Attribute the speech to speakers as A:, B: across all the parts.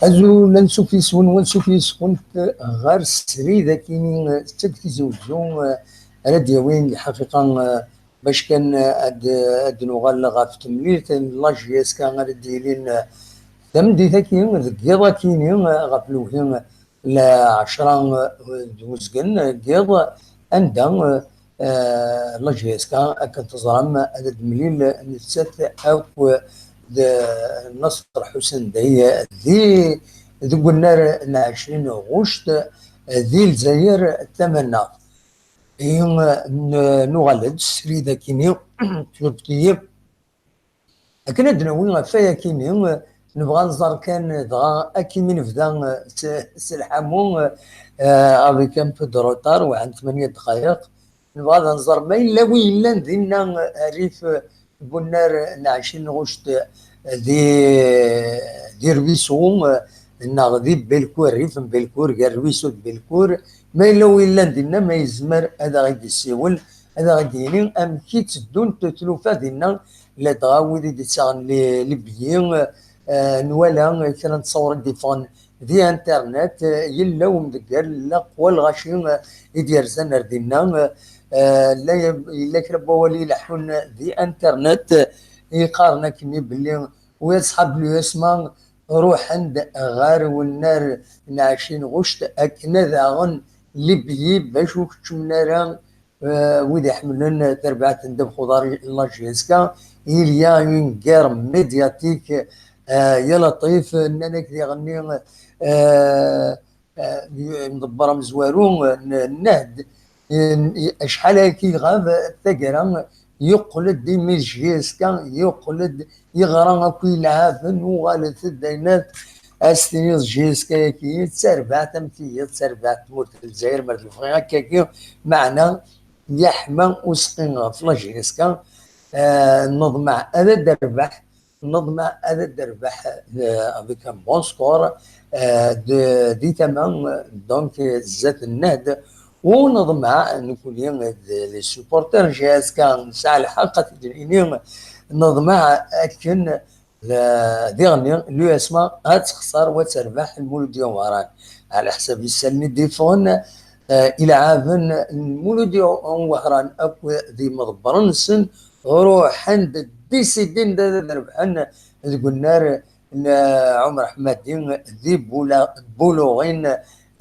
A: أزو لنشوف يسون ونشوف يسون غير السري ذاكيني تكتي زوجو راه وين الحقيقة باش كان اد نغال غاف تمليت لاجياس كان غادي ديرين تمدي ثاكين ذكيضا كيني غاف لوهين لا 10 دوزكن كيض عندها لاجياس كان تزرم عدد مليل نتسات او نصر حسين دهية ذي قلنا 20 غشت ذي الجزائر الثمنة يوم نغلد سري ذاكيني تركيا لكن عندنا وين فيا كيني نبغى نزار كان دغا اكي من فدا سلحمون افيك ان بو دو روتار وعند 8 دقائق نبغى نزار ما الا وين لا ندينا ريف بنار 20 غشت دي رويسو ناغدي بالكور ريف بالكور كاع رويسو بالكور ما الا وين لا ندينا ما يزمر هذا غادي يسيول هذا غادي يلين ام كي تدون تتلوفا ديالنا لا تغاودي دي تاغن لي بيين نوالا كان نتصور ديفون دي انترنت يلا ومدقال لا قوى الغاشين يدير زنر ديالنا لا الا كربوا ولي لحون دي انترنت يقارنا كني باللي ويصحاب له يسمع روح عند غار والنار 20 غشت اكنا ذاغن لبي باش وكتشمنا ويدي حملن تربعة ندب خضار الله جيسكا إليا اون غير ميدياتيك يا لطيف اننا كي غني مدبر مزوارون النهد شحال هكي غاب ثقرا يقلد دي ميجيسكا يقلد يغرى اكو يلعب وغالت الدينات استنيز جيسكا كي تسربع تمثيل تسربع تموت الجزائر مرت الفريق هكاكي معنا يحمى وسقينا في لاجيسكا نضمع هذا الدربح نضمع هذا الدربح افيك ان بون سكور دي تمام دونك زات النهد ونضمع نكون لي سوبورتر جاز كان ساعة الحلقة تدريني نضمع اكن ديغني لو اسماء غتخسر وتربح المولودية وران على حساب يسالني ديفون الى عافن المولودية وهران اكو ذي مضبرن سن روح عند ديسيدين ربحنا قلنا عمر احمد دين ذي بولوغين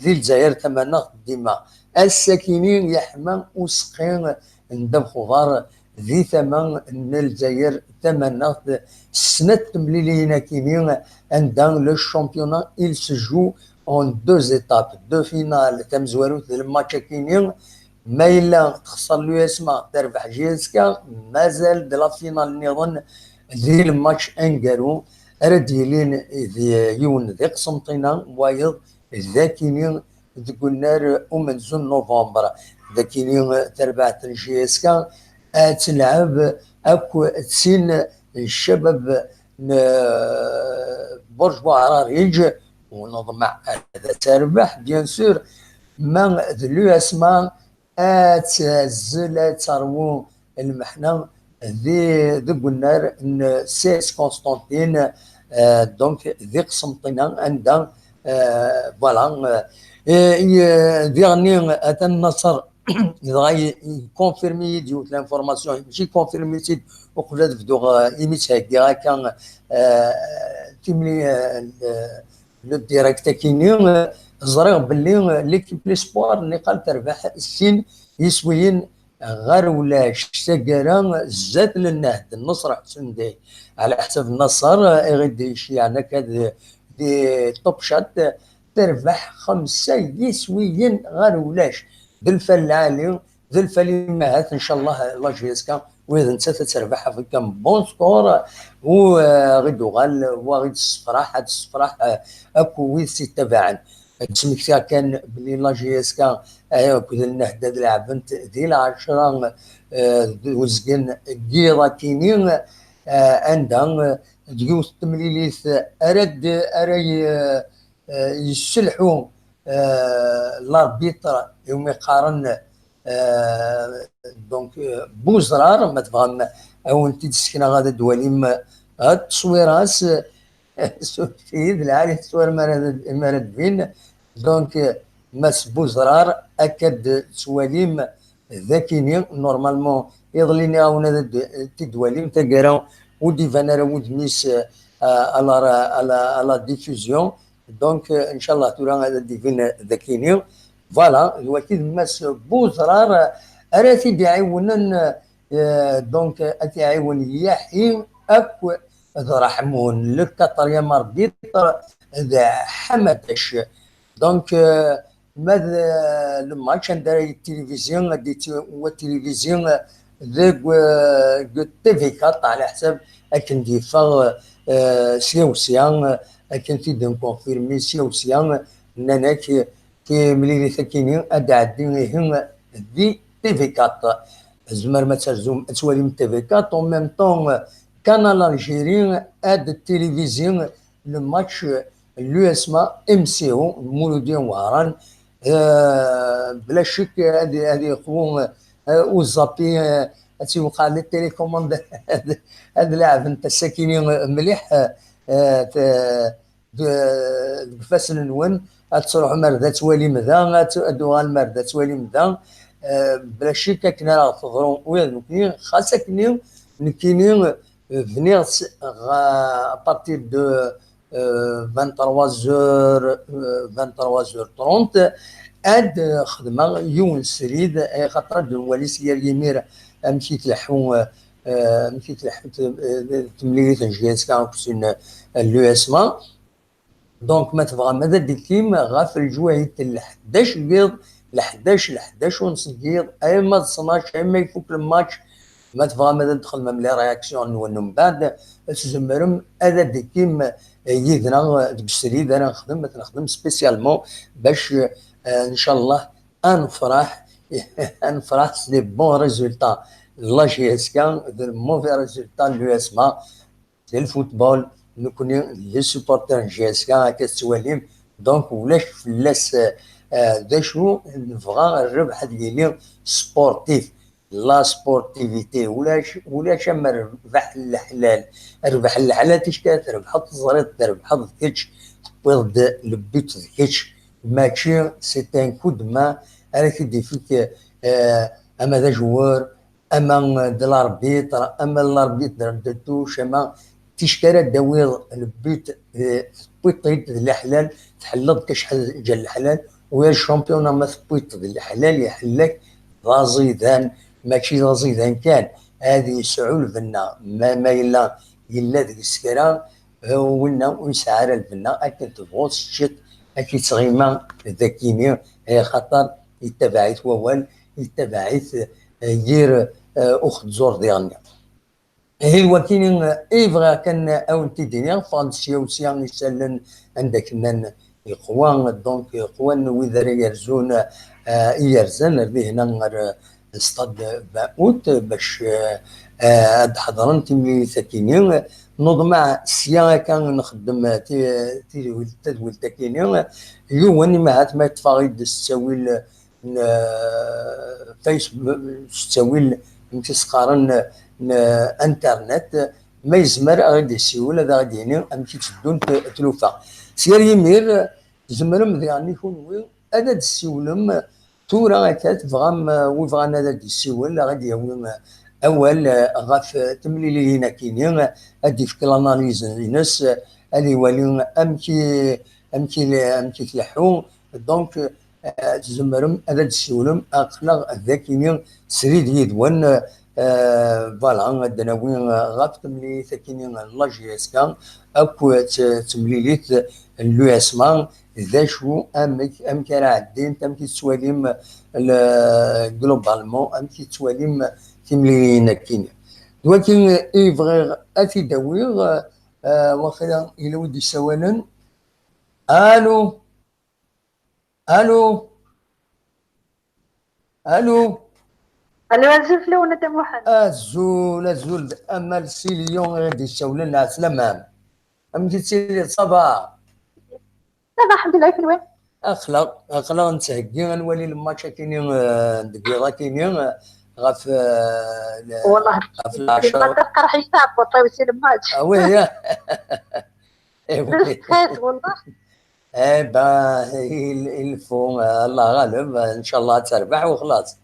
A: ذي الجزائر تمنى ديما الساكنين يحمى وسقين ندب خضار ذي ثمن الجزائر تمنى سنة تمليلينا كينين عندنا لو شامبيونا il se joue en 2 étapes 2 finales تمزوارو الماتش كينين ما إلا تخسر له يسمع تربح جيسكا مازال دي لا فينال نظن ذي الماتش انقرو رديلين يون ذي قسمطينا وايض ذاكينين تقولنا ومنزون نوفمبر ذاكينين تربح جيسكا تلعب اكو تسين الشباب برج بوعراريج ونضمع هذا تربح بيان سور ما ذلو اسماء اتزل تروو المحنة ذي قلنا سيس كونستانتين دونك ذي قسمطينا عندها فوالا ذي غني اتى النصر غاي كونفيرمي ديوت لانفورماسيون ماشي كونفيرمي سيد وقبل بدو ايميت هكا كان تيملي لو ديريكت كيني زريغ باللي ليكيب ليسبوار اللي قال تربح السين يسويين غير ولا شتاكرا زاد للنهد النصر حسن دي على حسب النصر غيدي شي يعني كاد دي توب شات تربح 5 يسويين غير ولاش ذو الفلالي ذو الفليمات ان شاء الله الله جيسكا واذا انت تربحها في كم بون سكور وغيدو غال وغيد الصفراح هاد الصفراح اكو ويسي تبعا تسمكتا كان بلي لا جي اس كا كود النهدة لعبنت دي العشرة وزقن كيضا كينين عندها ديوث تمليليث أراي يسلحوا لاربيتر يوم يقارن دونك بوزرار ما تبغى او انت تسكن غادا دواليم التصويراس سوفيد العالي تصوير مرد فين دونك ماس بوزرار اكد تواليم ذاكيني نورمالمون يظليني هنا تدواليم تقرا ودي فانا ود ميس على ديفوزيون دونك ان شاء الله تورا هذا ديفين ذاكيني فوالا الوكيل ماس بوزرار اراتي بيعيونن دونك اتعاون يحيي اكو رحمون لك طريا مربيط ذا حمدش دونك ماذا الماتش عند التلفزيون ديت والتلفزيون ذاك تيفي كات على حساب اكن ديفا سيوسيان اكن في دون كونفيرمي سيوسيان نانا كي ملي ثكيني ادعدي هم دي تيفي كات زمر ما ترزوم تولي من تيفي كات اون ميم طون كانال الجيري اد التلفزيون الماتش اليو اسما ام سي او مولودين وهران بلا شك هذه خوم وزابي تيوقع لي التليكوموند هذا اللاعب انت الساكنين مليح فاس نون تروح مرده توالي مذا دوغال مرده توالي مذا بلا شك كنا راه تظهرون وين كاين خاصه كاين venir à partir de 23h 23h30 اد خدمه يوم السريد خاطر الولي سير يمير مشيت تلحو مشيت تلحو تمليت جهاز كان كسين لو اسما دونك ما تبغى ماذا ديكيم غاف الجوايد ل 11 قيض ل 11 ونص قيض اي ما 12 ما يفوك الماتش ما تبغى ماذا ندخل مملي رياكسيون ومن بعد تزمرم هذا ديكيم يدنا ديك السريد انا نخدم سبيسيالمون باش ان شاء الله نفرح سي بون ريزولتا لا جي اس كان دي موفي ريزولتا لو اسما ديال الفوتبول نكون لي سوبورتر جي اس كان كتواليم دونك ولاش فلاس داشو نبغى الربح ديالي سبورتيف لا سبورتيفيتي ولاش اما ربح الحلال ربح الحلال تشكا تربح الزريط تربح كيتش تبيض البيت كيتش ماشي سي ان كود ما راك يدي فيك اما ذا جوار اما د الاربيتر اما الاربيتر دتوش اما تشكا داوير البيت بيت الحلال تحلض كشحال جا الحلال ويا الشامبيون ما ثبيت الحلال يحلك رازيدان ماشي رازيدان كان هذه سعول فينا ما إلا ذيك السكران ولنا ونسعر الفنا أكن تبغوص الشت أكي تغيما ذاكيني خاطر يتبعيت ووال يتبعيت غير أخت زور ديالنا هي الوكيل إيفغا كان أو تيديني فانسيا وسيان يسلن عندك نان يقوان دونك يقوان وإذا يرزون يرزن به هنا استاد باوت باش حضرنت ملي ساكنين نوض مع سيا كان نخدم تدويل تاكيني يواني معات ما تفايد السويل فيسبوك السويل متسقارن انترنت ما يزمر غادي يسيول هذا غادي هنا امشي تشدون تلوفا سير يمير زمرم يعني يكون وين هذا السيولم تورا تفغم وفغانا هذا السيول غادي يوم اول غاف تملي هنا كاينين غادي في الاناليز ناس اللي يولي امشي تلحو دونك تزمرم هذا السيولم اقلق ذاكينين سريد يدون فوالا الدناوين غاف تملي ثاكينين لا جي اس كان اكو تمليليت لو اسمان ذا شو ام كان عدين تم كيتسواليم جلوبالمون ام كيتسواليم تملينا كينيا ولكن يبغي اتي داوير واخا الى ودي سوالا الو الو الو
B: الو الزفلون انت محمد
A: الزول اما السيليون غادي يسولن العسلامه ام كيتسيلي صباح
B: لا الحمد لله في الوين
A: اخلا نتهكي غنولي الماتش كاينين دقيقه كاينين غاف
B: والله
A: غاف
B: ما
A: 10
B: تبقى راح يتعب وطيب الماتش
A: وي وي
B: ستريس والله.
A: ايه با الفو الله غالب ان شاء الله تربح وخلاص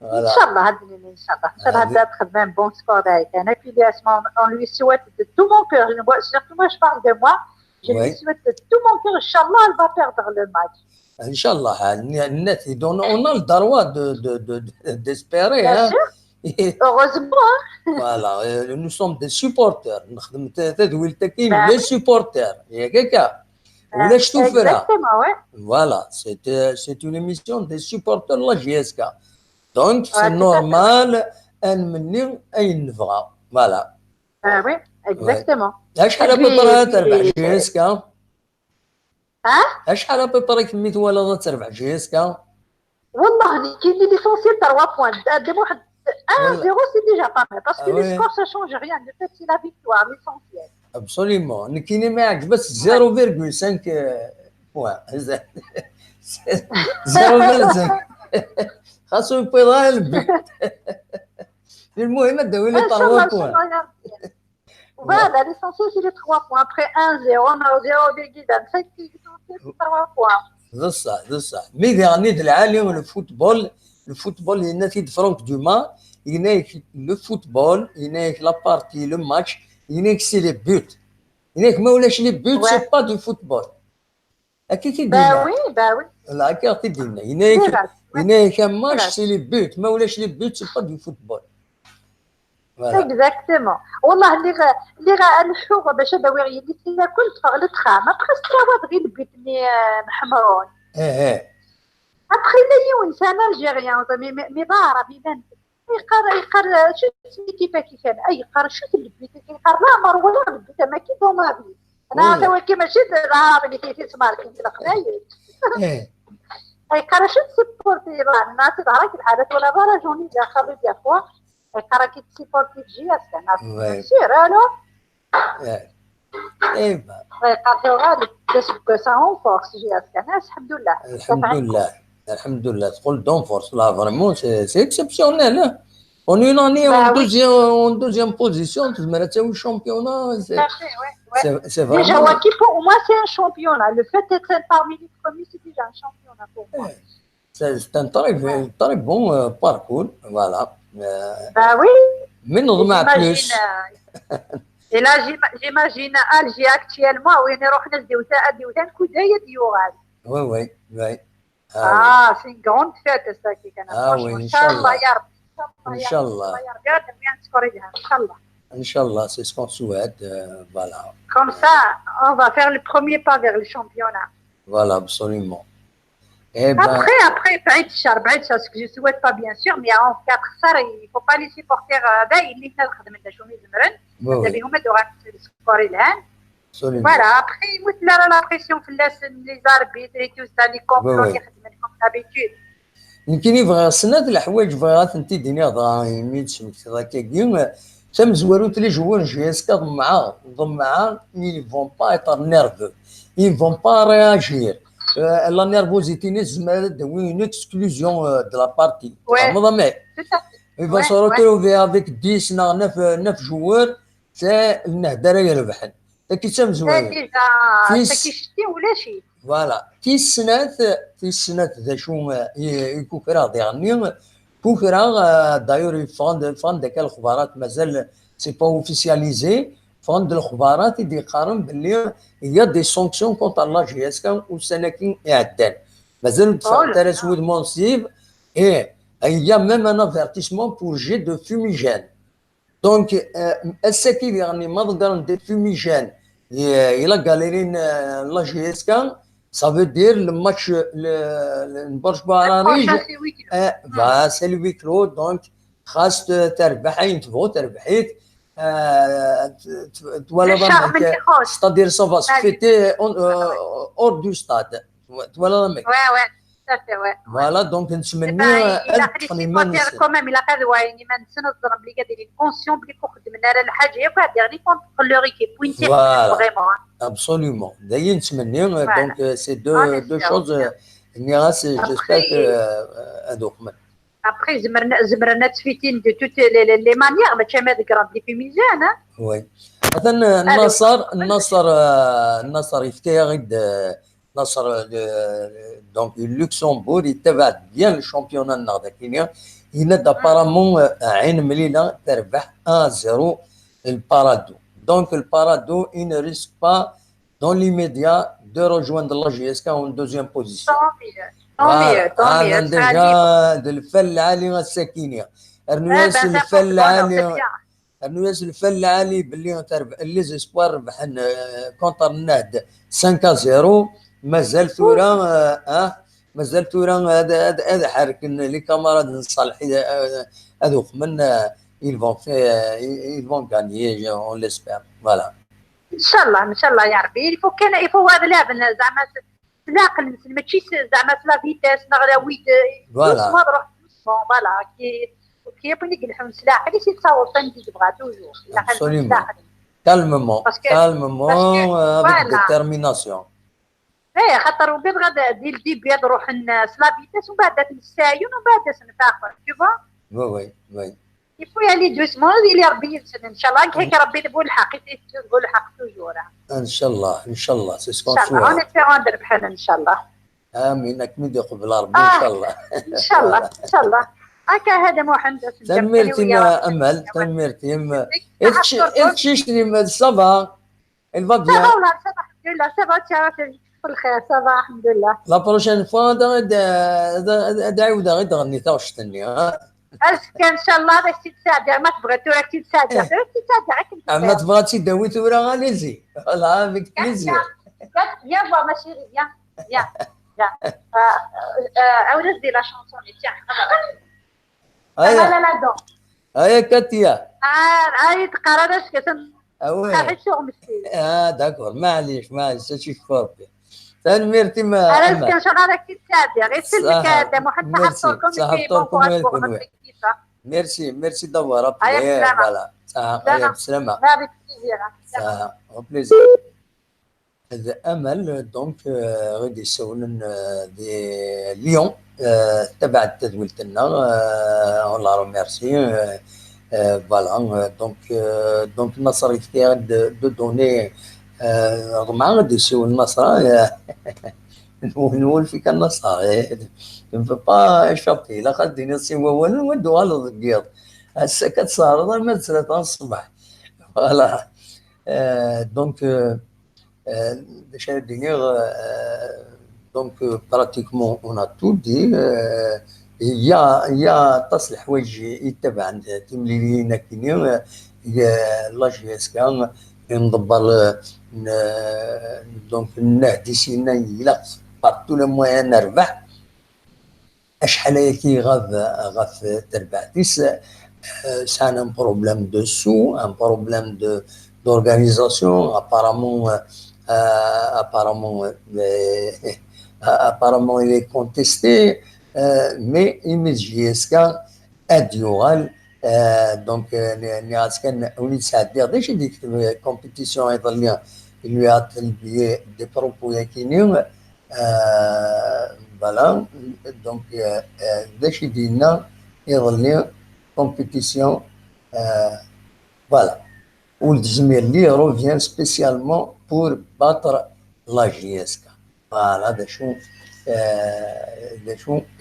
B: ان
A: فوالا
B: شاء الله هذه ان شاء الله ان شاء الله
A: هذه
B: هذا تخدم un bon score avec un affiliation. On lui souhaite de tout mon cœur, surtout moi je parle de moi, je lui
A: وي
B: souhaite de tout mon cœur, Inch'Allah elle va perdre le match.
A: ان شاء الله الناس يدون اون الدروا دو ديسبيري
B: Bien
A: ها
B: sûr, heureusement.
A: فوالا نو سوم دي سوبورتر نخدم تدويل كاين
B: Ben
A: لي
B: oui,
A: سوبورتر ياك هكا ولاش توفرها
B: exactement, ouais.
A: فوالا سي اون ايميسيون دي سوبورتر لا جي اس كا دونك سي
B: Ouais, tout à fait, ouais.
A: نورمال ان مني اي نبغى فوالا
B: Ben oui,
A: وي
B: exactement.
A: شحال
B: Et
A: ابيبرا
B: puis,
A: تربح جي اس كا
B: hein?
A: شحال ابيبرا كميت ولا تربح جي اس كا
B: والله كاين اللي ليسونسيال 3 points. دابا واحد 1-0
A: ولا
B: c'est déjà pas mal parce que les
A: وي
B: scores ça change rien. Le fait c'est la victoire, l'essentiel.
A: ابسوليمون كاين ما يعجبش
B: Ouais.
A: 0,5 بوان 0,5 خاصو يبيضها البيت المهم داوي لي 3
B: Inch'Allah,
A: بوان
B: Inch'Allah. Voilà, l'essentiel c'est les 3 points. Après 1-0, on a 0,25, l'essentiel c'est 3 points.
A: ده الصح مي غاني العالم الفوتبول الناس فرانك دوما يناك لو فوتبول يناك لا بارتي لو ماتش يناك سي لي بوت يناك ما ولاش لي بوت سي
B: Ouais.
A: با دو فوتبول هكا
B: Ben
A: كيدينا
B: oui, ben oui.
A: لا هكا كيدينا
B: C'est
A: يناك
B: vrai. Ouais,
A: يناك
B: c'est
A: ماتش
B: vrai.
A: سي لي بوت ما ولاش لي بوت سي با دو فوتبول فوالا
B: Exactement. والله اللي نحوغ باش هذا يدي فينا كل تفغلت خام. Après c'est pas غير البيت مي محمرون.
A: ايه
B: Après لا يونس انا الجيريان مي ضارب يبان يقر شو كيف كان اي قر شو البيت يقر لا مر ولا البيت ما كي دوما بي انا
A: والله
B: هذا كي ماشي العرب اللي في سمار كي في القبايل
A: ايه
B: اي قر شو سيبورتي الناس تهرك الحالات ولا برا جوني داخل دي فوا اي قر كي سيبورتي جي انا
A: وي
B: سير الو
A: ايه ايه
B: اي قر غالب بس ساون فورس جي انا الحمد لله
A: الحمد لله الحمد لله تقول دون فورس لا فريمون سي اكسبسيونيل اون اون اني
B: bah oui
A: اون دوزيام بوزيسيون تزمر تساوي الشامبيونا
B: tout à fait ouais
A: سي
B: déjà
A: فريمون
B: Waki pour moi c'est un championnat le fait d'être parmi les premiers c'est déjà un championnat pour moi.
A: سي ان تري بون باركور فوالا
B: Bah oui,
A: من
B: et
A: نضمع
B: j'imagine,
A: بلوس
B: et là j'imagine Alger actuellement où il y a des coups d'Yoral.
A: وي وي وي
B: Ah, c'est une grande fête ça qui est
A: وي
B: franchement.
A: ان شاء
B: Inch'Allah
A: الله
B: ya Rabbi,
A: ان
B: Inch'Allah ya
A: شاء
B: Rabbi,
A: الله
B: Inch'Allah ya Rabbi, هذا bien سكوريها Inch'Allah.
A: ان شاء الله سي سكون سويت فوالا
B: Comme ça, on va faire le premier pas vers le championnat.
A: فوالا ابسوليمون ايه با
B: Après, بعيد الشهر ce que je souhaite pas bien sûr, mais en cas de ça, il faut pas les supporter اللي حنا الخدمة تاع شومي زمرن
A: وي
B: دابا هما دوغا السكور الان.
A: ابسوليمون
B: Voilà, après, il y a la pression les arbitres et tout ça, les complots qui خدمت comme d'habitude.
A: يمكن يبغى سنة الحوايج بغات انت ديني هضره يميت شمك هكا كيما تم زوارو تلي جوار جي اس كا ضمعا ils vont pas être nerveux ils vont pas réagir la nervosité نزمر دوي une exclusion de la partie
B: Ouais,
A: mais
B: tout à fait.
A: il va se
B: Ouais, ouais.
A: retrouver avec 10 9 joueurs c'est النهدره يربحن كي تم
B: C'est
A: زوارو
B: déjà,
A: في
B: ça qui ch'ti ولا شيء.
A: فوالا في السنات ذا شو يكوكرا ديغني كوكرا دايور فان ديك الخبارات مازال سي با اوفيسياليزي فان الخبارات يدي قارن باللي هي دي سونكسيون كونتر لا جي اس كا والسناكين يعدان مازال دفع تاع سويد مونسيف ايه هي ميم ان افيرتيسمون بور جي دو فوميجان دونك الساكي يعني ما نقدر ندير فوميجان الى غاليرين لا جي اس كا ça veut dire le match نبرش بارانيج
B: Prochain, c'est week-end.
A: سي لو ويكلو دونك خاص تربحي ينتبهوا تربحيت تولى ضمك ستادير سافا سفيتي اور دو ستاد تولى ضمك
B: Ouais, ouais. صافي وي
A: فوالا دونك نتمنى
B: الا
A: التقني
B: خليتي
A: ما
B: كوتير كوميم الا قاد وايني ما نتنظر بلي قادرين كونسيون بلي كون خدمنا على الحاجه ياك واحد يعني كون لو ريكيب وين تيخدم
A: فوالا
B: فريمون
A: absolument دايما نتمنى
B: فوالا
A: دونك سي
B: انا
A: دو
B: سيغ
A: شوز اني غاس جيسبر كو
B: ابخي
A: هادوك
B: ابخي زمرنا تفيتين دو توت لي مانيير ماشي ما ذكرت لي في ميزان
A: وي مثلا
B: هذا
A: النصر يفتيها غير نصر دونك لوكسمبور يتبع بيان الشامبيون النهضه كينيا ينادى بارامون عين مليله تربح 1-0 البارادو دونك البارادو il ne risque pas dans l'immédiat de rejoindre la JSK en deuxième position.
B: طومي
A: هذا
B: سالي
A: ديجا الفل العالي السكينه
B: بان
A: الرواس
B: سا
A: الفل
B: بونر سي
A: العالي
B: بيان
A: الناس الفل العالي باللي تربح لي زيسبوار ربحن كونتر النهد 5-0 مازال ثورة مازال ثورة هذا حرك لي كاماراد نصالح هذوك من ils vont faire ils vont gagner on l'espère voilà
B: ان شاء الله يا ربي يفو كان يفو هذا لعب زعما سلاقل ماشي زعما لا فيتاس نغلا ويد دوسمون روح دوسمون فوالا كي يبغي يقلحون سلاح اللي تصور فندي تبغى توجور
A: absolument calmement avec détermination
B: ايه خاطر وبيض غدا دير الديبيات روح لا فيتاس ومن بعد تنسايون ومن بعد تنفاخر تشوفا
A: وي وي
B: يفو يعني دوسمون اللي ربي يرسل ان شاء الله هيك ربي تقول الحق تقول الحق توجور
A: ان شاء الله سي سكون
B: ان شاء الله ونتفاهم نربحنا ان شاء الله
A: امين اكمل قبل ربي ان شاء الله
B: ان شاء الله ان شاء الله هكا هذا محمد
A: تنميرتي ما امل تنميرتي ما اتشيشني صباح الفا بيان
B: والله صباح الحمد لله صباح تعرف بالخير صباح الحمد لله
A: لا بروشين فوا دعوده غير تغني توشتني
B: اسكن ان شاء الله باش تتساعد ما تبغى تراك تتساعد
A: ما تبغى تدوي تورا غاليزي والله بك بليزير
B: يا با ماشي يا عاود دير لا شونسون تاع لا دون
A: هيا كاتيا
B: هاي تقرا اش كتن
A: اوي
B: شغل مسكين
A: داكور معليش شي فوربي تنميرتي ما
B: انا كان شغالك تتساعد غير سلك هذا محمد صاحبتكم
A: ميرسي دوار فوالا بسلامة au plaisir هذا امل دونك غادي يسولن دي ليون تبع التدويل تاعنا اون لا روميرسي فوالا دونك النصر يفتي دو دوني مع غادي يسول النصر نقول فيك النصر ne peut pas échapper لا غادي نسيو والو ودوها للقيض هسه كتصارض ما تسرت الصباح فوالا دونك donc pratiquement on a tout dit il y a تصلح حوايج يتبع تمليلينا كينيا لا جي اس كان ندبر دونك النهدي سينا يلا بارتو لو موان نربح اشحال كي غاف تربحتيس c'est un problème de sous, un problème d'organisation. Apparemment, il est contesté, mais MSJSK Adioral, donc, on dit ça, des compétitions italiennes, il lui a attribué des propos yakiniens, voilà, donc, décidément, il compétition, voilà, où le Jimeli revient spécialement pour battre la JSK. Voilà,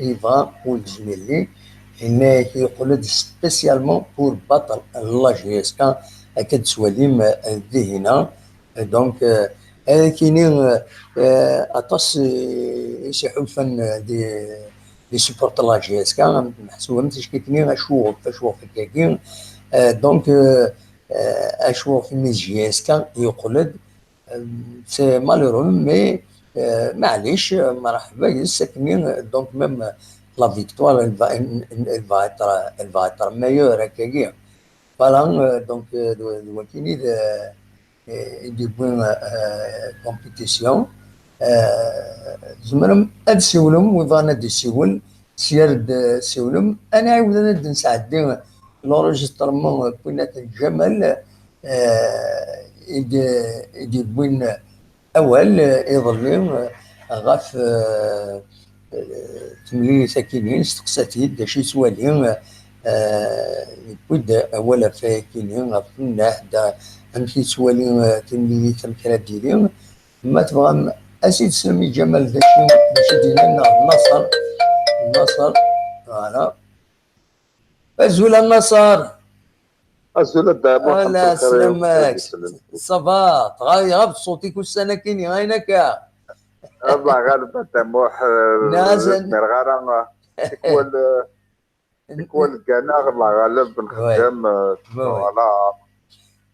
A: il va pour le Jimeli, il est spécialement pour battre la JSK, avec Soualim Dihina. Donc, كاينين اطاس يسحبوا دي سيبورت لا جي اس كا محسوبه مش كيتني اشوف هكاكين دونك اشوف في جي اس كا يقلد سي مالورو مي معليش مرحبا يسكنين دونك ميم لا فيكتوار الفا مايور هكاكين فوالا دونك دو كاينين دي بوين كومبيتيسيون زمرم اد سيولم ويضان اد يسيول سيرد سيولم انا عاود ند نسعدي لوريجسترمون كوينات الجمل يدي بوين اول يظلم غاف تملي ساكنين استقساتي دا شي سوالين يبود اولا فاكينين غفنا دا امشي سوالين تملي تمكرا ديرين ما تبغى اسيد سلمي جمال ذا شي دينا النصر فوالا ازول النصر
C: ازول الدابو
A: لا سلامك صباح غير صوتي كل سنه كيني غينك
C: الله غالب تموح
A: نازل
C: مرغارا كول القناغ الله غالب بالخدام فوالا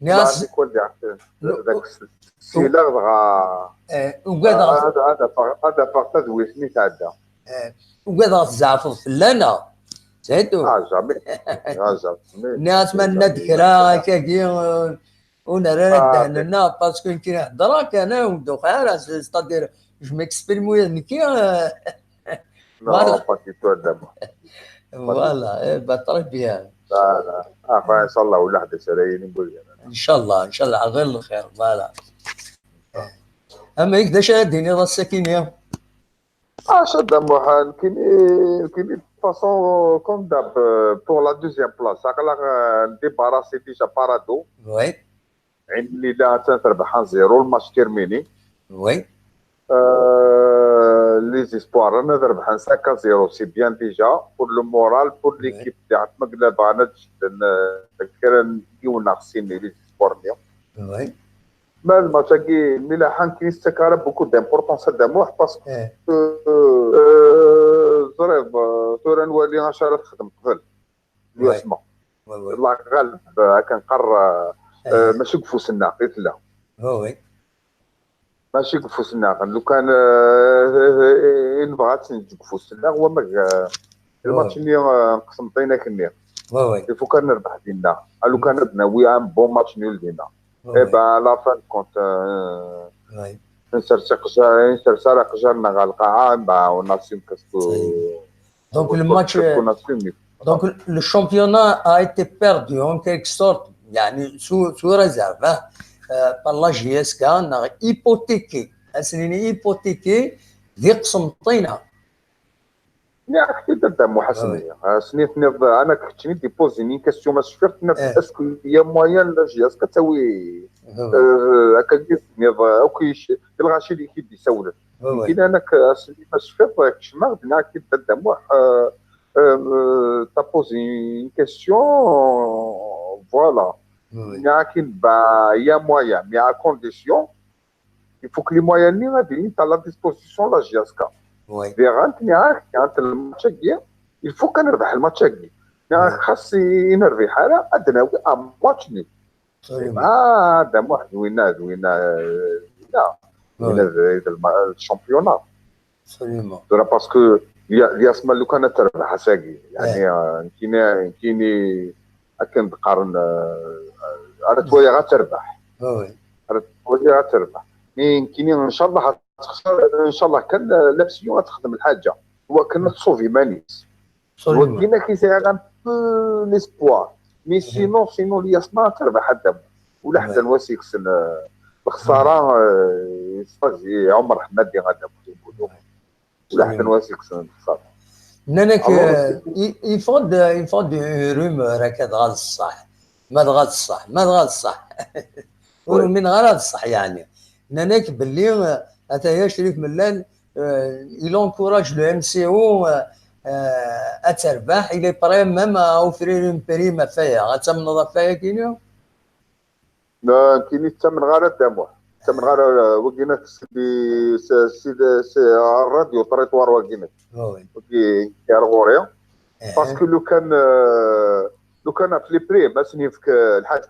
A: ناس
C: كول داك السيلا بغا هذا فقط دويسني تعدى
A: وقد تزعفض فلانا سيدو
C: جامي
A: ناس من ندكرا كاكي ونرى لنا باسكو يمكن نهضرك انا ودوخا ستادير جو ميكسبريمو نكي
C: لا باتيتو دابا
A: فوالا بطريق بها
C: لا ان شاء الله ولا حدا سرايين نقول
A: ان شاء الله على غير الخير فوالا اما هيك داش ديني راه الساكنه
C: شاد موحان كاين فاصون كوم داب بور لا دوزيام بلاص عقلك ديباراسي ديجا بارادو
A: وي
C: عندي لا تربح 1-0 الماتش تيرميني
A: وي
C: لي زيسبوار انا نربح 5-0 سي بيان ديجا بور لو مورال بور ليكيب تاع مقلب انا نذكر نجيو خصيني لي زيسبوار اليوم
A: وي
C: ما الماتش كي ملاحان كي استكار بوكو دامبورطونس داموح باسكو زريف توران ولي غاشار تخدم قبل يسمع الله غالب كنقر ماشي قفوس الناقي لا
A: وي
C: ماشي قفوس الناقي لو كان بغات نقفوس الناقي هو الماتش اللي قسمطينا كني
A: وي
C: il faut كان نربح دينا لو كان ناوي ان بون ماتش نول دينا اي با لا فان كونت
A: وي
C: نسرسق جارنا القاعه با وناسيم كاسكو
A: Donc le championnat a été perdu en quelque sorte, يعني sous réserve par la GSK, on a hypothéqué, hypothéqué ذي قسمطينة.
C: يا اختي دا محسنيه سنيت انا كنت ديبوزيني كاستيون ما شفت اسكو هي موين لا جياس كتساوي هكا اوكي الغاشي اللي كيدي يسولف يمكن انا ما شفت كشماغ بنا كي دا موح تابوزي كاستيون فوالا لكن هي موين مي ا كونديسيون il faut que les moyens ni غادي à la disposition la GSK فيغانت نياك كانت الماتش كي il faut كنربح الماتش كي نياك خاصي نربح على ادناوي ماتش ني هذا واحد وين لا الشامبيونات دابا باسكو الياسما لو كانت تربح ساقي يعني كايني كان تقارن على تويا غتربح على تويا غتربح يمكن ان شاء الله تخسر ان شاء الله كان لابسيون غتخدم الحاجه هو كنا تصوفي مانيس ولكن كيساعد ليسبوار مي سينو الياسما تربح الدم ولا حتى الوسيكس الخساره عمر حمادي غادا ولا حتى الوسيكس الخساره
A: نانك يفض رومور هكا غاد الصح ما غاد الصح من غاد الصح يعني نانك باللي اتايا شريف ملال يلونكوراج لو ام سي او اتربح الى بريم ميم اوفرير اون بريم فيا غتمنض فيا كاينو
C: كاين حتى من غير الدموع حتى من غير وكينا سي الراديو طريطوار وكينا وكي كارغوريا باسكو لو كان في لي بري مثلا فيك الحاج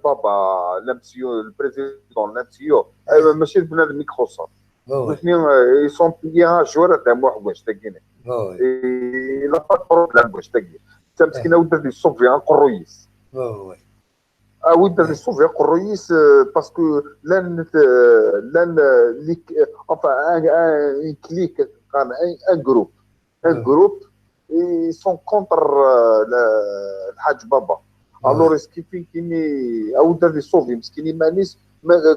C: بابا لامسيو البريزيدون لامسيو ماشي بنادم ميكروسوفت الاثنين يسون بيان جوار دموع واش تاكيني لا با بروبليم واش تاكي حتى مسكينه ودات يصوب فيها قرويس oui, dans les sauver Croyis parce que l'un enfin un clic un groupe ils sont contre le Hajj Baba. Alors est-ce qu'il fait qu'il ou dans les sauver parce qu'il manise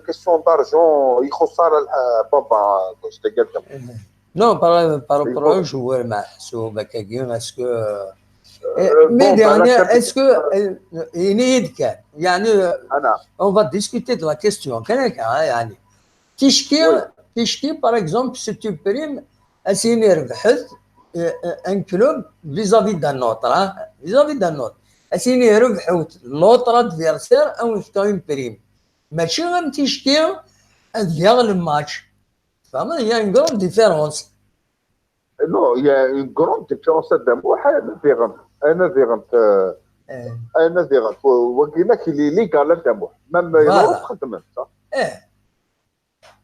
C: question d'argent يخسر Baba quand je te dis.
A: Non, par rapport à jouer محسوب هكاكين اسكو mais dernière, est-ce que on va discuter de la question. تشكي par exemple si tu primes اسيني ربحت un club vis-à-vis d'un autre vis-à-vis d'un autre اسيني ربحت l'autre adversaire او نشكا une prime ماشي غير تشكي ديال الماتش فهمت il y a une grande différence.
C: Non, il y a une grande différence انا ذيغنت وكيناك اللي ليغال تاعو مام يروح خدمت صح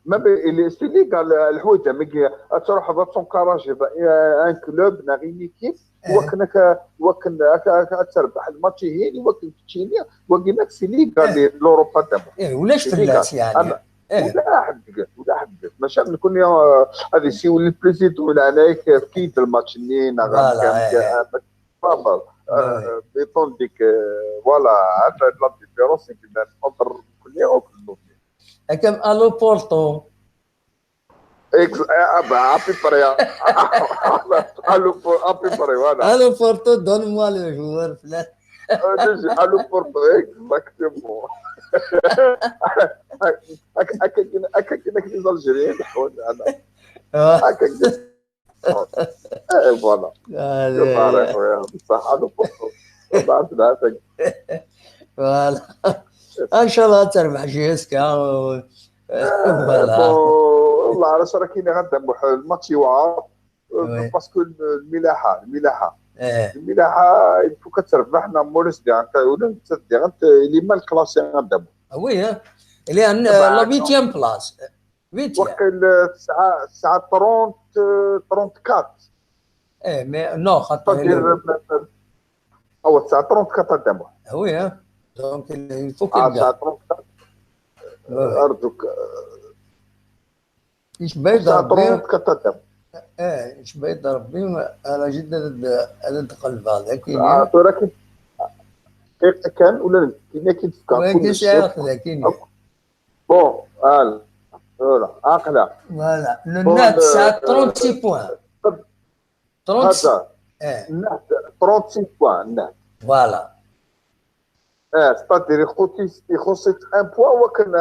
C: مام اللي سي ليغال الحوايج مي تروح بطون كراج ان كلوب ناغي كيف وكنك تربح الماتش هي وكن تشيني وكيناك سي ليغال لوروبا تاعو
A: ولاش فلاس يعني
C: ولا حد ماشي نكون هذه سي ولي البريزيدون عليك كيد الماتش نين بيطون ديك فوالا عندنا لا ديفيرونس كنا نقدر كل يوم
A: كم الو بورتو
C: اكس ابي بريا الو ابي بريا وانا
A: الو بورتو دون موا لو جوار فلان
C: الو بورتو اكزاكتومون هكا كي الجزائريين يحاولوا انا هكا فوالا صح هذا
A: فوالا ان شاء الله تربح جيسكا
C: والله علاش راه كاين غدا الماتش يوعر باسكو الملاحه يفوك تربح نا موريس ديال ولا تدير اللي ما الكلاسي غدا
A: وي اللي لا 8 بلاص
C: وكل الساعه 34
A: مي نو خاطر
C: هو الساعه 34 دابا
A: وي دونك الفوك
C: الساعه 34 ارجوك
A: ايش بيض ربي
C: كتدم
A: ايش بيض ربي انا جدا ادخل هذاك
C: ولكن كان ولا كاين
A: كل شيء
C: بون فوالا عقله
A: فوالا النات الساعه 36 بوان 36
C: النات 36 بوان النات
A: فوالا
C: ستادير يخصك ان بوان وكان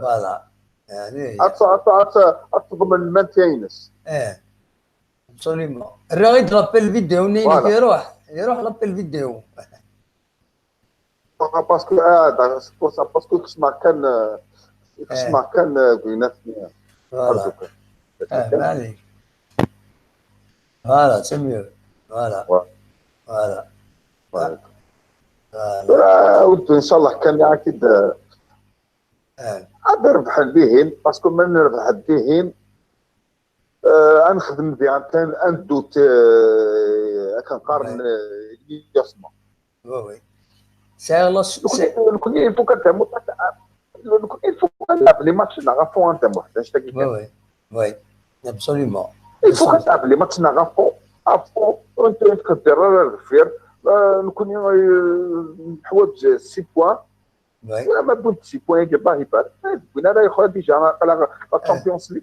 A: فوالا يعني
C: تضمن المانتينس
A: ابسوليمون الراغد لابيل الفيديو منين يروح لابيل الفيديو
C: باسكو كسمع كان بيناتنا
A: فوالا معليش فوالا سي ميو فوالا
C: ودو ان شاء الله كان اكيد نربح بهن باسكو ما نربح بهن نخدم بيان اندوت كنقارن يسمع
A: وي سيغلص
C: كون يفوك تموت كون يفوك نلعب لي ماتش نغافو انت واحد اش تاكي
A: وي ابسوليمون
C: يفوك تلعب لي ماتش نغافو افو انت كدير الغفير نكون حوايج 6 بوان ولا ما بغيت 6 بوان يجيبها يبان بنا راه ياخذ ديجا لا تشامبيونز ليغ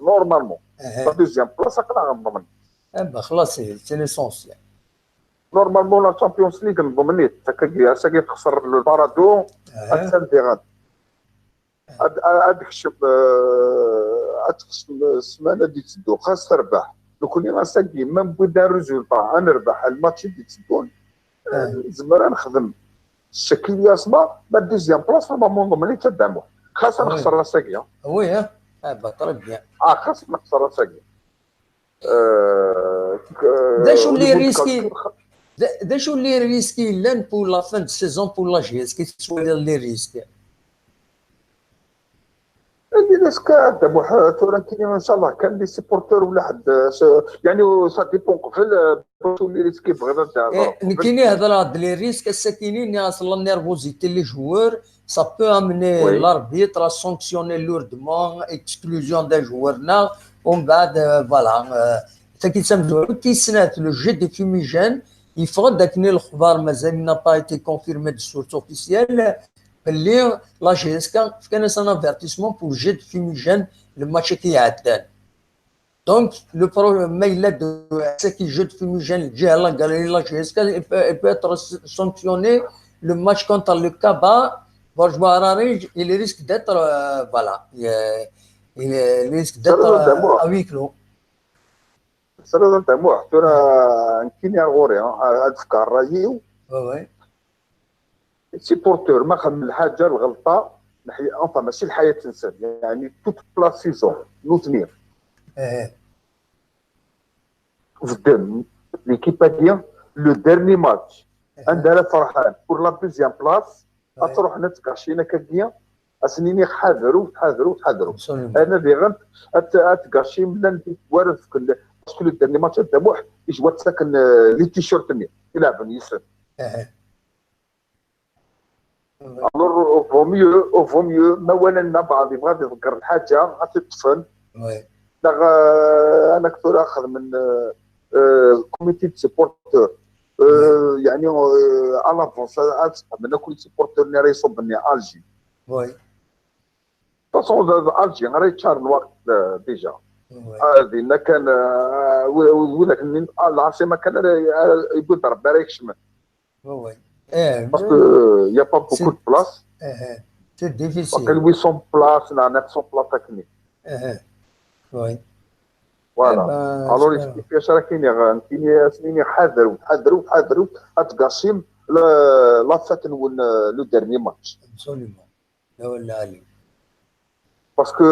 C: نورمالمون لا دوزيام بلاصه قلنا غنضمن
A: خلاص سي ليسونسيال
C: نورمالمون لا تشامبيونز ليغ نضمنيت ساكي تخسر البارادو تسالدي غاد هذاك الشب تخصم السمانه دي تسدو خاص تربح لو كوني غنساكي ما نبغي دار ريزولطا نربح الماتش اللي تسدون زعما نخدم الشكل ياسما ما دوزيام بلاص نورمالمون ضمني تدعمو خاص نخسر راساكي
A: وي طري بيان
C: خاص نخسر راساكي
A: داشو اللي ريسكي لان بور لا فان دو سيزون بور لا جي اس كي سوا لي ريسك
C: ريسك دابا تورا كاين ان شاء الله كان لي سيبورتور ولا حد يعني سا ديبون قبل تولي ريسكي بغينا
A: كاين يهضر هاد لي ريسك الساكنين اصلا النيرفوزيتي لي جوور سا بو امني لاربيتر ا سانكسيوني لوردمون اكسكلوزيون دا جوورنا ومن بعد فوالا حتى كيتسمى كيسنات لو جي دي فيميجين يفرض داك الخبار مازال نا با ايتي كونفيرمي دو سورس اوفيسيال اللي لا جي اس كان سان افيرتيسمون بور جي دو فيميجين الماتش كيعدان دونك لو بروبليم ما الا دو ساكي جو دو فيميجين الجهه لا قال لي لا جي اس كان بو اتر سانكسيوني لو ماتش كونتر لو كابا برج هراري il risque d'être voilà il risque d'être à huis clos
C: سرا تاع ترى كاين غوري هاد الفكار رايو
A: وي
C: سيبورتور ما خدم الحاجه الغلطه انفا ماشي الحياه تنسى يعني توت لا سيزون نو تنير في ليكيب ديال لو ديرني ماتش عندها فرحان بور لا دوزيام بلاص تروح نتكاشينا كديا اسنيني حاذروا انا اللي غنت اتكاشي من الوارد في باسكو لو ديرني ماتش تاع يجوا تسكن لي تيشيرت مي يلعب يسر الور فو ميو ما ولنا بعض يبغى يذكر الحاجه غتطفن انا كنت اخذ من كوميتي سيبورتور يعني على فونس من كل سيبورتور اللي يصبني الجي
A: وي
C: فاصون الجي راه يتشار الوقت ديجا هذه كان وذاك العاصمه كان يقول ضرب بارك شمال
A: وي
C: باسكو يا با بوكو دو بلاص
A: سي ديفيسيل
C: كان 800 بلاص 900 بلاص تكنيك
A: وي
C: فوالا الوغ كيفاش راه كاين سنين حاذروا اتقاسم لا فات نول لو ديرني ماتش
A: ابسوليومون لا ولا علي
C: باسكو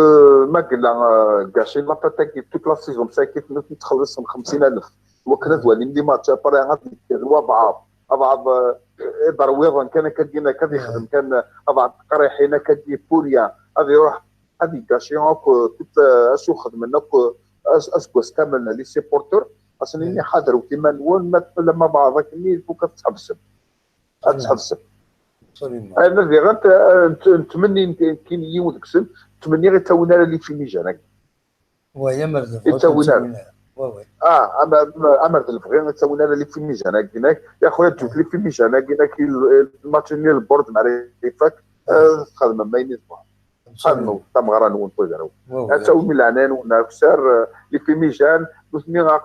C: ما قلنا كاشي لا فات توت لا سيزون مساكيت تخلص من 50000 وكنا دوالين دي ماتش ابري غادي يديروا بعض ضرويضا كان كدينا كذا يخدم كان بعض قريحينا كدي بوليا غادي يروح هذه كاشي توت اسو خدمنا اسكوس كاملنا لي سيبورتور اصلا حاضر كيما نقول لما بعضك مي فوق تحبسب انا اللي غنت نتمني كاين يوم دكسن نتمني غير تاونا لي في ميجان
A: ويا مرض
C: تاونا امرد الفغي تاونا لي في ميجان هكذاك يا خويا تشوف لي في ميجان هكذاك الماتش ديال البورد مع ريفاك خدمه ما ينزبوا خدموا تمغران ونطيروا حتى من العنان ونفسر اللي في ميجان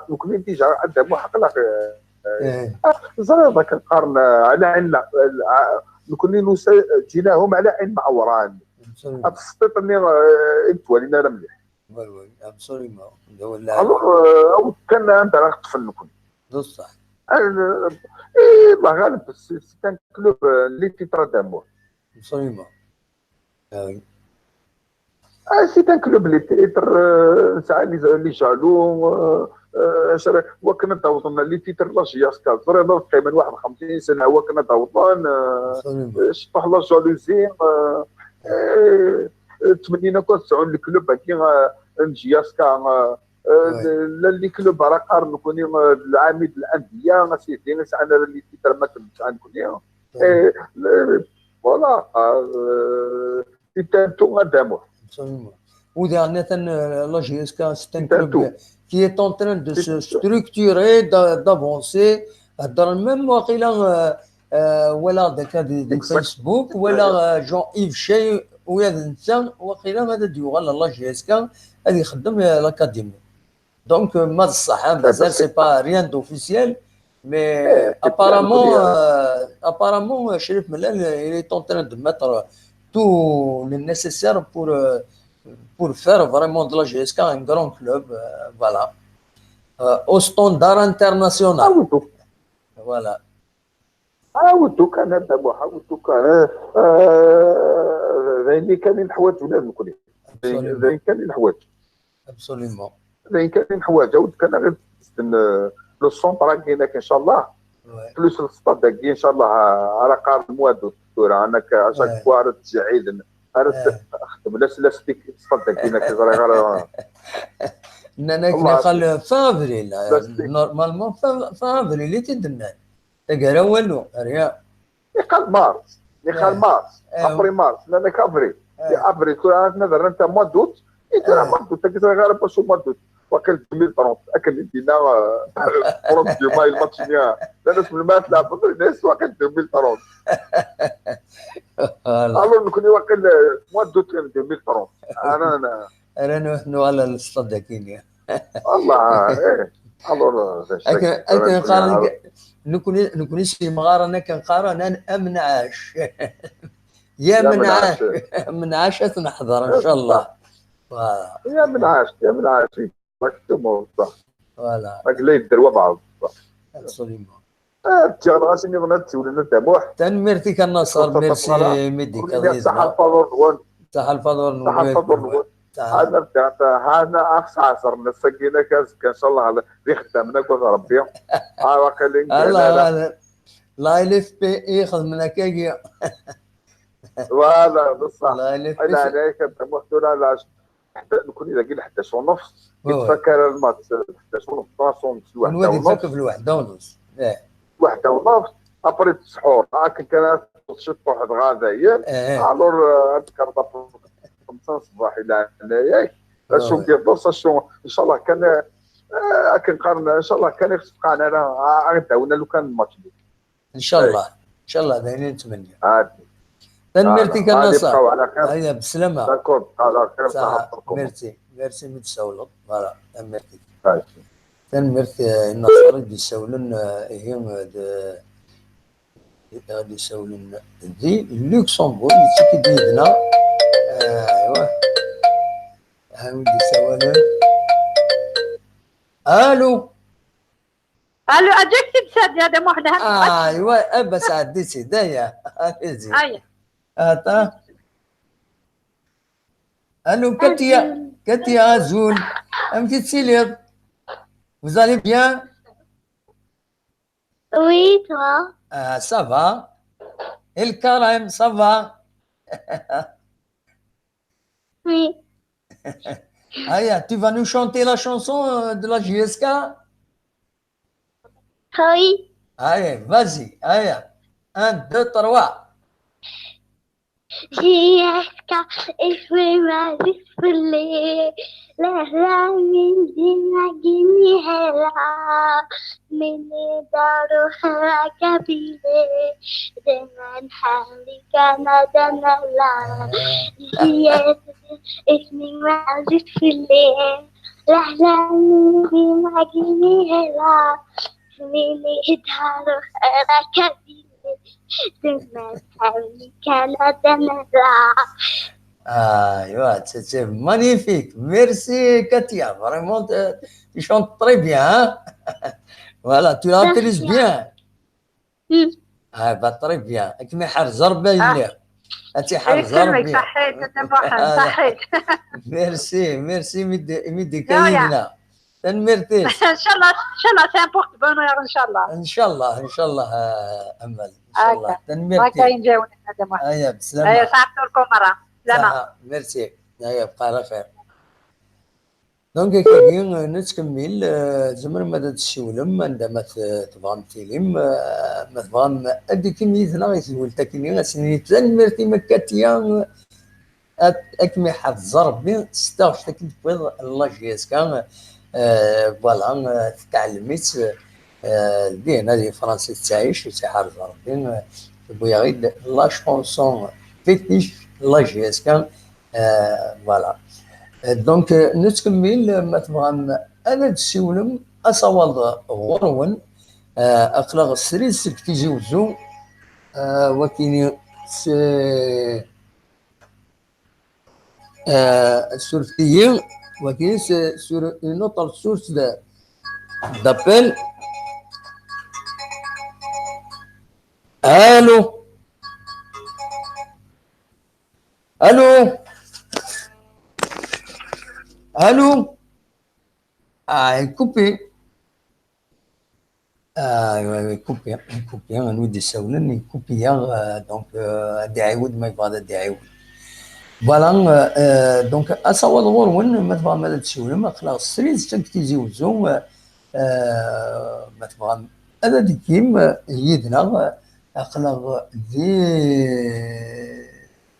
C: ممكن ديجا عندها حق لا زرا كنقارن على عين كنا جيناهم على عين معوران السطيط اللي انت ولينا راه مليح
A: وي ابسوليومون ولا
C: الوغ كان عندنا طفل كون
A: بصح
C: الله غالب سي ان كلوب اللي تيترا دامور
A: ابسوليومون
C: سي ان كلوب اللي تيتر ساعه اللي جالو وكنا تعوضنا اللي تيتر لا جياسكا فريمون تقريبا 51 سنه هو كنا تعوضان شطح لا جالوزي تمنينا كون تسعون الكلوب هكي نجياسكا لا اللي كلوب راه قارن كوني العميد الانديه سيدي نسعنا اللي تيتر ما كنتش عندكم فوالا تيتانتو غادامو
A: ou dernièrement la GSK c'est un club qui est en train de se structurer d'avancer dans le même وقيلا ولا داك دي فيسبوك ولا جون ايف شي وهذا الانسان وقيلا هذا ديوغال لا GSK اللي يخدم الاكاديمي دونك ما الصح مازال سي با ريان دوفيسيال mais apparemment Chérif Mellal il est en train de mettre tout le nécessaire pour faire vraiment de la GSK un grand club, voilà, au standard international. Voilà.
C: عاودوك انا دابا عاودوك اللي كاين الحوايج ولازم نقول لك كاين الحوايج
A: ابسوليومون
C: كاين الحوايج عاود كان غير لو سونتر كاينك ان شاء الله بلوس السطاد ان شاء الله على قار المواد والدكتوره انا اشاك فوا تجعيد لا ستيك تصدق كاين كيزري غير
A: انا قال في افريل نورمالمون في افريل اللي تدنا تقرا والو ريا
C: قال مارس مارس ابري مارس لانك افريل افريل كل نظر انت موا دوت يترى موا دوت كيزري غير باش موا دوت وكل 2030 اكل دينا فرونس دي ماي الماتش نيا لا اسم المات لا بدر الناس وكل 2030 الو نكون وكل موا دوت 2030
A: انا نحن على الصدقين
C: والله ايه الو
A: اكن قارن نكون شي مغارنه كنقارن انا امن عاش يا من عاش نحضر ان شاء الله
C: يا من عاش مكتوب صح
A: فوالا
C: راك لا يدير بعض
A: ابسوليمون
C: تيغناسيني غنات تولينا تابوح
A: تنمرتي كنصر ميرسي ميدي كازيزنا
C: صح الفضل
A: صح الفضل
C: هذا اقصى عصر نسقينا كاس ان شاء الله اللي خدامنا كون ربي
A: الله لا يلف بي ياخذ منك كاكيا
C: فوالا بصح انا عليك تمحتونا لاش نكون اذا قلنا 11 ونص نتفكر الماتش 11 ونص
A: الواحد يفكر في الواحده ونص
C: واحده ونص ابري السحور هاك كانت شفت واحد غدايا الور اذكر 5 الصباح الى ياك شوف كيف بص شو ان شاء الله كان كنقارن ان شاء الله كان يخصك انا غنداونا لو كان الماتش
A: ان شاء الله دايرين نتمنى تنمرتي كنصر هيا بسلامه
C: داكور على خير
A: ميرسي متسولط فوالا تنمرتي تنمرتي النصر اللي يسولن هي غادي يسولن دي لوكسمبورغ اللي كيديدنا ايوا ها ولدي سولن الو
B: اجاك تسد هذا وحده
A: ايوا بس عديتي دايا هاي اتا الو كاتيا Azul un petit célèbre vous allez bien
D: oui toi
A: ça va et le Karim ça va
D: oui
A: Aya tu vas nous chanter la chanson de la JSK
D: oui
A: allez vas-y Aya 1 2 3
D: JSK اسمي معزف في الليل لا من دماغي هلا من دارها كبيرة زمان حالي كان دنا لا JSK اسمي معزف في الليل لا من دماغي هلا من دارها كبيرة
A: c'est magnifique. Merci Katia. Vraiment, tu chantes très bien. Hein? Voilà, tu la maîtrises bien. Bah, très bien. كما حرزر بالله. أنت حرزر بيا.
B: صحيت.
A: ميرسي ميدي كايدنا. تنمرتيش.
B: ان شاء الله سامبورت بونور ان شاء الله
A: امل ان شاء الله تنمرتي
B: ما كاين جاونا هذا واحد
A: ايوا بسلامه
B: صعبتوا لكم مره سلامه
A: ميرسي ايوا بقى على خير دونك كي نتكمل زمر مدى تشولم عندما تبغى تيلم ما تبغى ادي كميتنا غيسول تكني غسني تنمرتي مكاتيا اكمي حفظ ربي ستاش تكنت الله جيسكا فوالا تعلمت دينا دي فرنسي تعيش وتحارب ربي بويا غير لا شونسون فيتيش لا جيسكا فوالا دونك نتكمل ما تبغى انا تسولم اصوال غرون اقلق السريس كتيجي وزو وكيني سورتيين وكاين sur une autre source d'appel. Allô coupé. coupé. نودي سولن coupé donc دي عيود ما يبغى دي عيود فوالا دونك اصور غور ما تبغى ما تسولي ما خلاص سريز تكتيزي وزو ما تبغى هذا ديكيم يدنا اخلاق ذي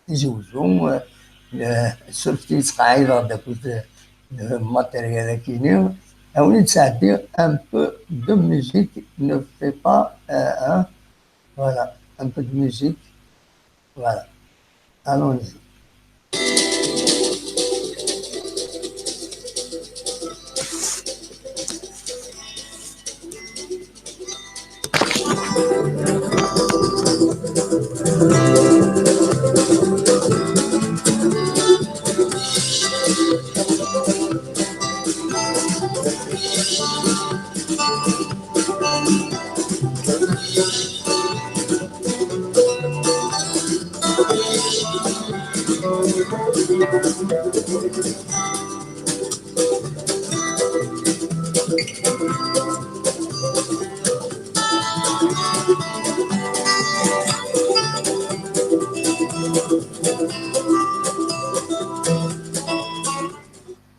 A: يجوزو سورتي تقاعد داكوت ماتيريال كيني او نتساعدي ان بو دو ميوزيك نو في با فوالا ان بو دو ميوزيك فوالا الونزي.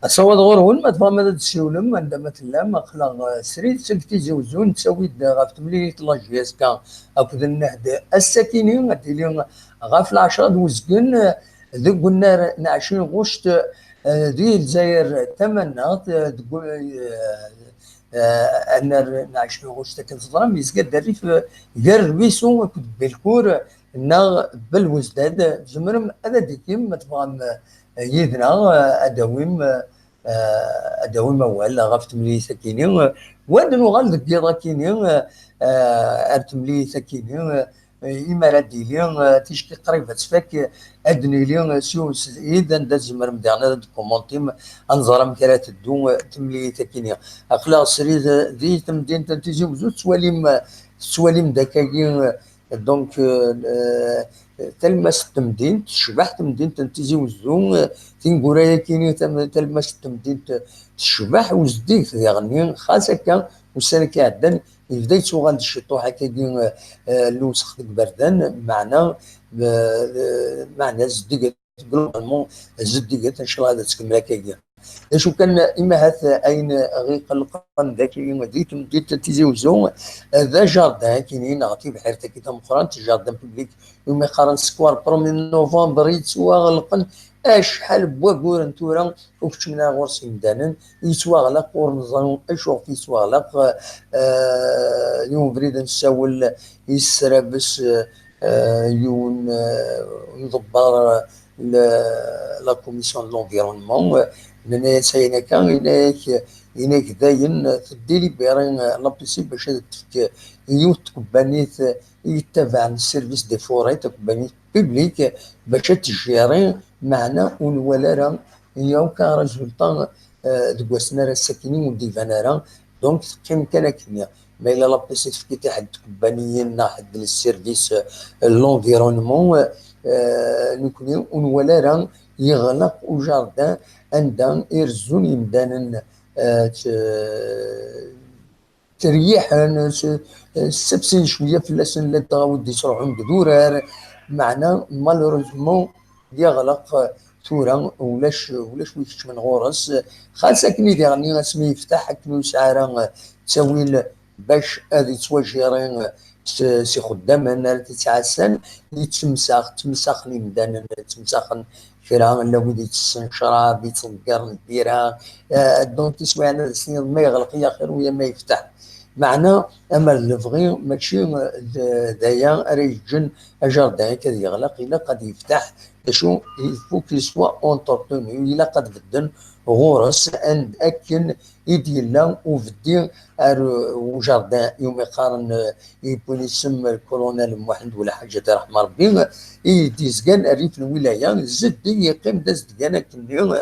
A: صوت غورهن ما تبغى ما تسولم عندما تلام خلا سريت سلكتي زوزون تسوي غاف تملي لاجياس كا اكد النهد الساكنين غادي غاف العشرة دوزكن ذو قلنا نعشين غشت ذي الجزائر تمنات ان نعشين غشت كنصدرم يزقد الريف غير بيسو بالكور نا بالوزداد زمرم هذا ديكيم ما تبغى يدنا اداوم ولا غفت ملي سكينين وادن وغال ديرا كينين ارتملي سكينين إما ديليون تيشكي قريبة تفك أدني ليون سيوس إذا داز مرمدانا كومونتيم أنظر مكرات الدون تملي تكينيا أخلاق سريد ذي تمدين تنتيجي وزوت سواليم دكاكين دونك تلمس التمدين تشبح تمدين تنتيجي وزون تنقورايا كيني تلمس التمدين تشبح وزديك يعني خاصة كان وسنة كعدن يبدا يتوغل الشطوح هكا الوسخ البردان معنى زديقة جلوبالمون زديقة ان شاء الله هذا تكمل هكايا شو كان اما هات اين غير قلقان ذاك اليوم ديت تيزي وزون ذا جاردان كاينين عطي بحيرتك كي مؤخرا جاردان بوبليك يوم يقارن سكوار برومي نوفمبر يتسوا غلقن شحال بواكور نتورا وكتشمنا غورس مدانن يتواغلق ورنظام اشوف يتواغلق يوم بريد نساول يسرابس يون نضبر لا كوميسيون دو لونفيرونمون لان ساينا كان هناك داين تديليبيرين لابيسي باش يوت كوبانيت يتبع السيرفيس دي فوري تكوبانيت بوبليك باش تجيري معنا ولا يوم كان ريزولطان دواسنا راه الساكنين وديفانا راه دونك كيما كان كنيا ما الا لابيسي تفكي حد كومبانيين حد السيرفيس لونفيرونمون نكوني ولا راه يغلق وجاردان عندها يرزون يمدانا تريح سبسين شويه في اللسن اللي تغاود يصرحون بدورار معنا مالوروزمون يغلق ثورة ولاش ويكش من غورس خاصة كني يعني اسمي يفتح كنو سعارة تسويل باش هذه تواجهرين سي خدام تتعسن تمسخ لي مدانا تمسخ كرا لا ودي تسنشرا بيتنقر البيرة دونك تسوي عندنا السنين ما يغلق يا خير ويا ما يفتح معنا اما الفغي ماشي دايا ريجن اجاردان كذا يغلق الا قد يفتح شو يفو كي سوا اونتورتوني الا قد بدن غورس عند اكن يديلا وفدي وجاردان يوم يقارن يكون يسمى الكولونيل محمد ولا حاجه رحمه ربي يديزكان الريف الولايه زد يقيم داز ديانا كنيو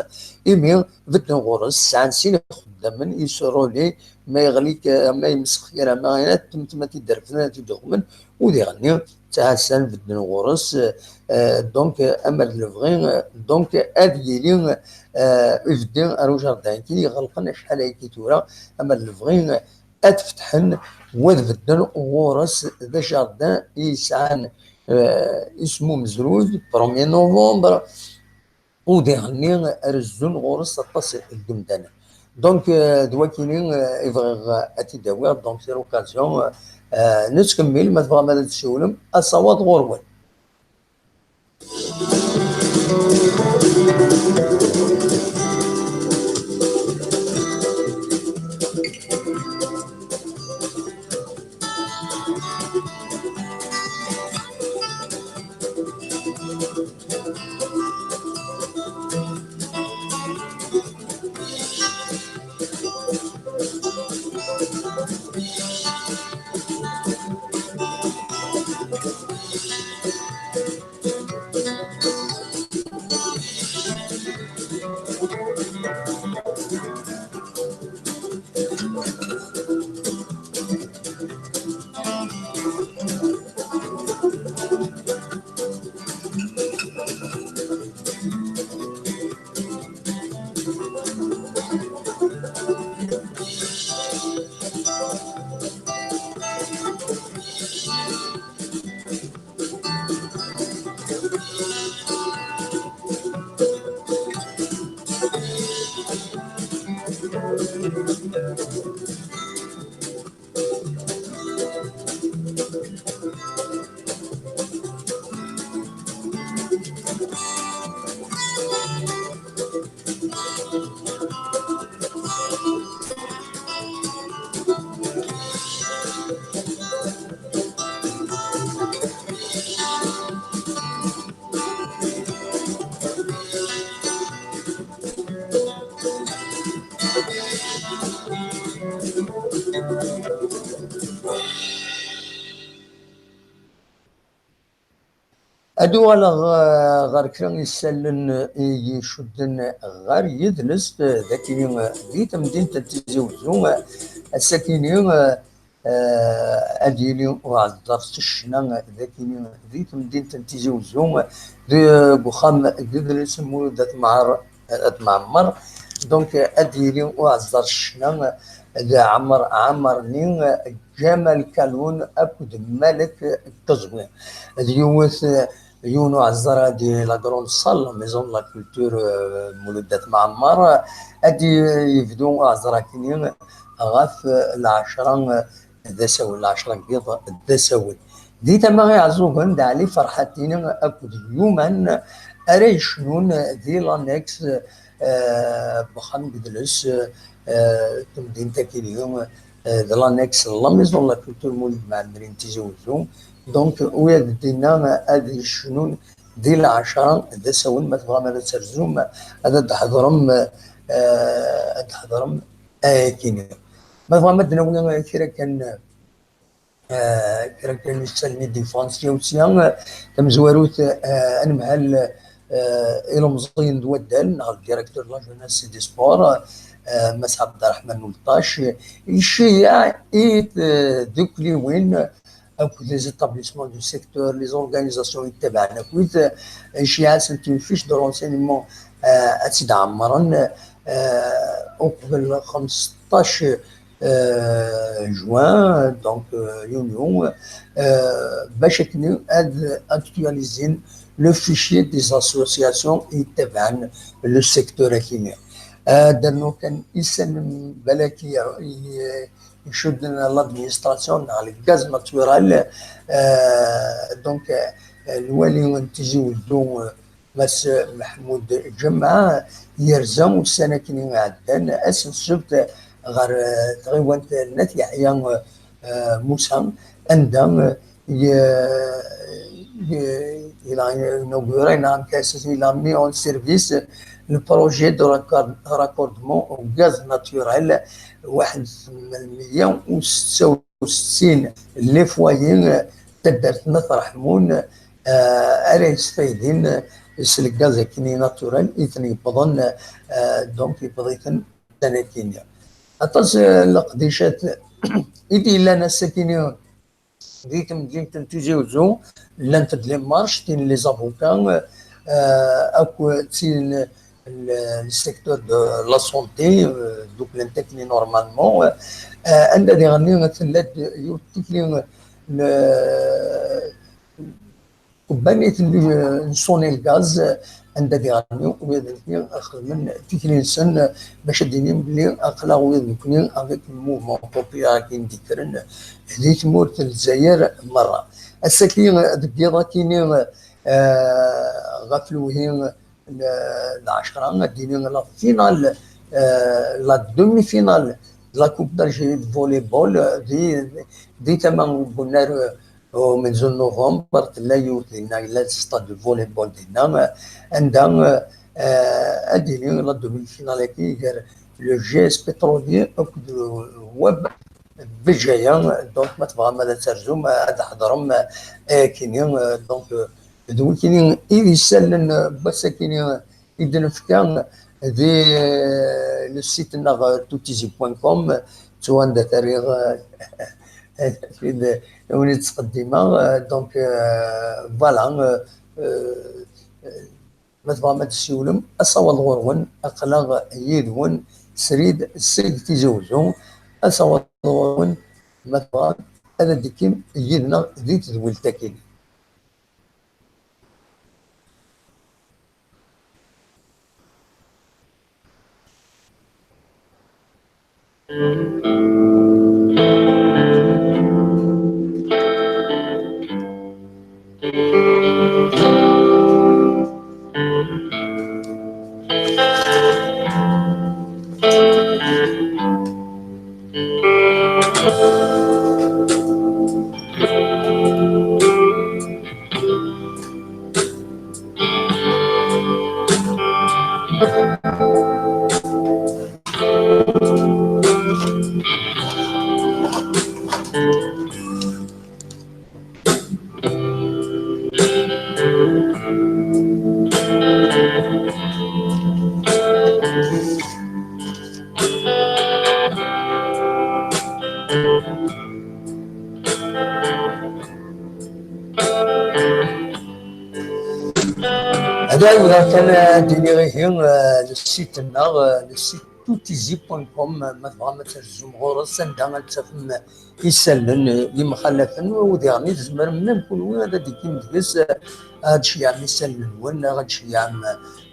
A: ايمي بدن غورس ساعه سين خدامن يسرو لي ما يغليك ما يمسخ غير ما تما تيدار فينا تيدخمن ودي غني تاع سان بدن غورس دونك اما الفغين دونك اديلين افدين ارو جاردان كي يغلقنا شحال هيك تورا اما الفغين اتفتحن وذبدن غورس ذا جاردان يسعان اسمه مزروج 1 نوفمبر وديغني رزون غورس الطاس الدمدان دونك دواكيني يبغى اتداوي دونك سي لوكازيون نتكمل ما تبغى ما تسولم الصوات غورول. ادو على غار كرا يسالن يشدن غار يدنس ذاكي ديت مدينة تزوزو الساكنين اديلي وعذرت الشنا ذاكي ديت مدينة تزوزو بخام يدنس مول ذات معمر دونك اديلي وعذرت الشنا ذا عمرني جمال كالون اكد ملك التزوير اليوث يونو عزرا دي لا غرون صال ميزون لا كولتور مولودات معمر ادي يفدو عزرا كينين غاف العشرة دساول العشرة بيض دساول دي تما يعزوهم دالي فرحتين اكد يوما اريشنون دي لانكس بخان بدلس تمدين تاكيليهم دي لانكس لا ميزون لا كولتور مولود معمرين تزوجهم دونك ويد دينا هذه الشنون دي العشرة هذا سوون ما تبغى ما ترزوم هذا تحضرم تحضرم كينيا ما تبغى ما تنونا كيرا كان كيرا كان يسالني ديفونسيا وسيان تم زواروت انا مهل الى مزين دودال نهار ديريكتور لا جوناس دي سبور مسعد عبد الرحمن ملطاش الشيء ايت دوكلي وين les établissements du secteur, les organisations يتبعنا كويت شيعة سنتين فيش دو رونسينيمون أتسيد عمران قبل 15 جوان دونك يونيو باش كنو اكتواليزين لو فيشي دي اسوسياسيون يتبعن لو سيكتور الكيميائي درنو كان يسلم بلاكي يشدنا لادمينستراسيون على الغاز ناتورال دونك الوالي ونتزوجو مس محمود جمعة يرزم السنة كني عدن اسم سبت غير تغيوانت نت يحيى موسى عندهم il a inauguré un il a mis en service le projet de raccordement au gaz naturel 166 لي فوايين تقدر نطرحمون على يستفيدين الغاز كيني ناتورال اثني بضن دونك يبغيتن سنه كينيا اطاس القديشات ايدي لنا الساكنين ديت مدينة تيزوزو لان تدلي مارش تين لي زافوكان اكو تين السيكتور دو لا سونتي دوك لانتكني نورمالمون عندها دي غني ثلاث يوتيكلي كوبانية نصوني الغاز عند دي غنيو ويدني اخر من تكنين سن باش ديني بلي اقلا ويدني افيك الموفمون بوبيلار كي نديكرن هذه تمورت الجزائر مره السكين ديال كاينين غفلوهين العشرة ديني لا فينال لا دومي فينال لا كوب دالجيري فولي بول دي تمام بونار ومن زون نوفمبر تلا يوث دينا لا ستاد الفولي بول دينا عندها اديني لا دومي فينال كي غير لو جيس بترولي ويب بجايه دونك ما تبغى ماذا ترجم هذا حضرهم كاينين دونك دول كاينين يسالن بس كاينين يدن فكان دي لو سيت نغ توتيزي بوان كوم تو عند تاريخ في وني تقدمه دونك فوالا ما تبغى ما تسولم اصوات غورون اقلاغ يدون سريد السيد تيزوجو اصوات غورون ما تبغى هذا ديكيم يدنا ذي تزول تاكين هذا كان ديني غير السيت النار السيت توتيزي.com ما تبغى ما ترجم غورس عندها تفهم يسلن اللي مخلفن وديرني تزمر من نكون وين هذا ديك مجلس هادشي يعني يسلن وين هادشي يعني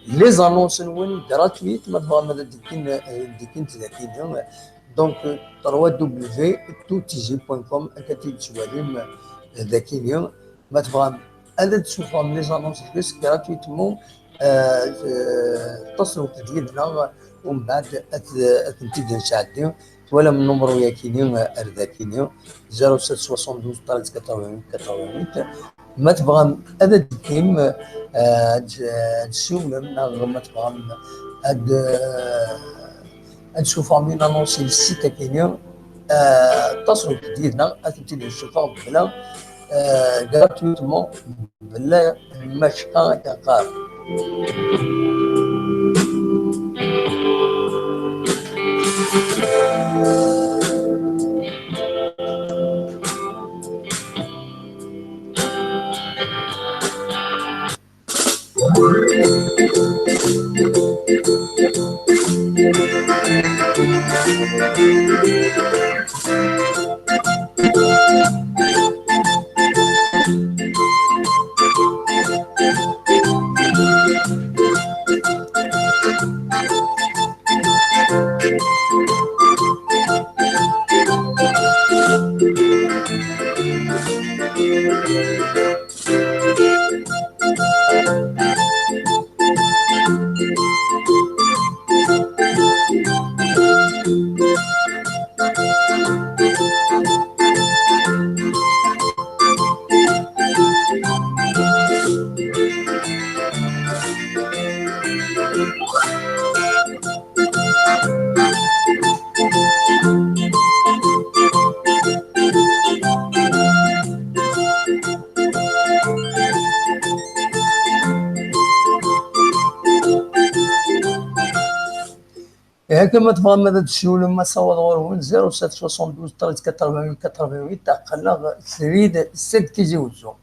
A: لي زانونس وين غراتويت ما تبغى ما ديكين 30 دونك 3w توتيزي.com كتب سواليم ذاكيين ما تبغى هذا تشوفوا لي زانونس بس غراتويتمون اتصلوا ديالنا ومن بعد تنتيجه نساعدين ولا من نمرو يا كينيو اردا كينيو 0772 88 88 ما تبغى هذا ديكيم تسول ما تبغى نشوفوا من انونسي السيت كينيو اتصلوا ديالنا تنتيجه نشوفوا بلا gratuitement بلا مشقة كقار كما تبغى ماذا تسول ما صوت غورون 0772 88 88 تقلق سريد السد كيجي وزو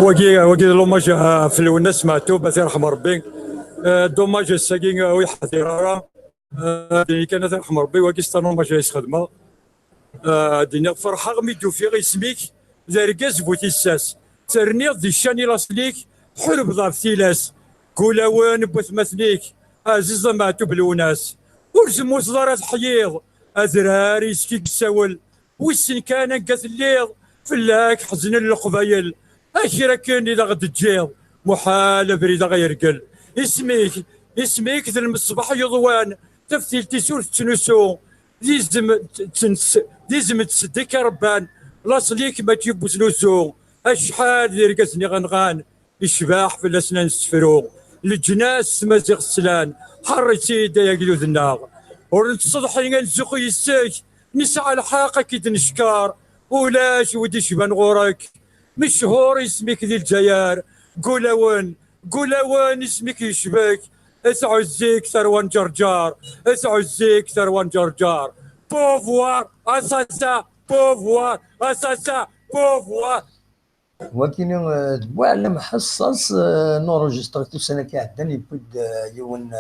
E: وكي لوماج في الونه سمعتو بس يرحم ربي. دوماج الساكين ويحضر راه كانت يرحم ربي وكي ستانو ما جايش خدمه. دينا فرحه غميدو في غي سميك زاركاز بوتي الساس ترنيض دي الشاني لاسليك حرب ضاف تيلاس كولا وين بوث مثليك عزيز معتو بالوناس ورزم وصدارات حييض ازراري سكيك الساول والسن كان قتليض فلاك حزن القبايل اشرا كان اذا غد تجيض محال بريد غيرقل اسميك ذا المصباح يضوان تفتيل تسول تنسو ديزم تصدق ربان لاصليك ما تجيب سلوسو اشحال اللي رقصني غنغان الشباح في الاسنان السفرو الجناس مازيغ السلان حر سيدا يا قلوذ النار ورنتصدحي نسوق يساك نسعى الحاقه كي تنشكار ولاش ودي شبان غورك مشهور اسمك ذي الجيار قولاوان اسمك يشبك اسعزيك ثروان جرجار اسعزيك ثروان جرجار بوفوار اساسا بوفوار اساسا بوفوار.
A: ولكن معلم حصص نورجسترتو سنه كاعدن يبود يون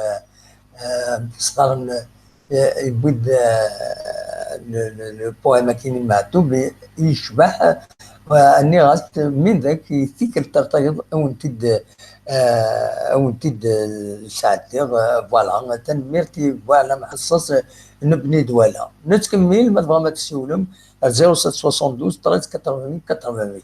A: صغار يبود البويم كاين معتوب يشبح اني غاست من ذاك يثيك ترتيض او نتد ساعتي فوالا تنميرتي فوالا محصص نبني دوالا نتكمل ما تبغى ما تسولم 0772 13 88 88.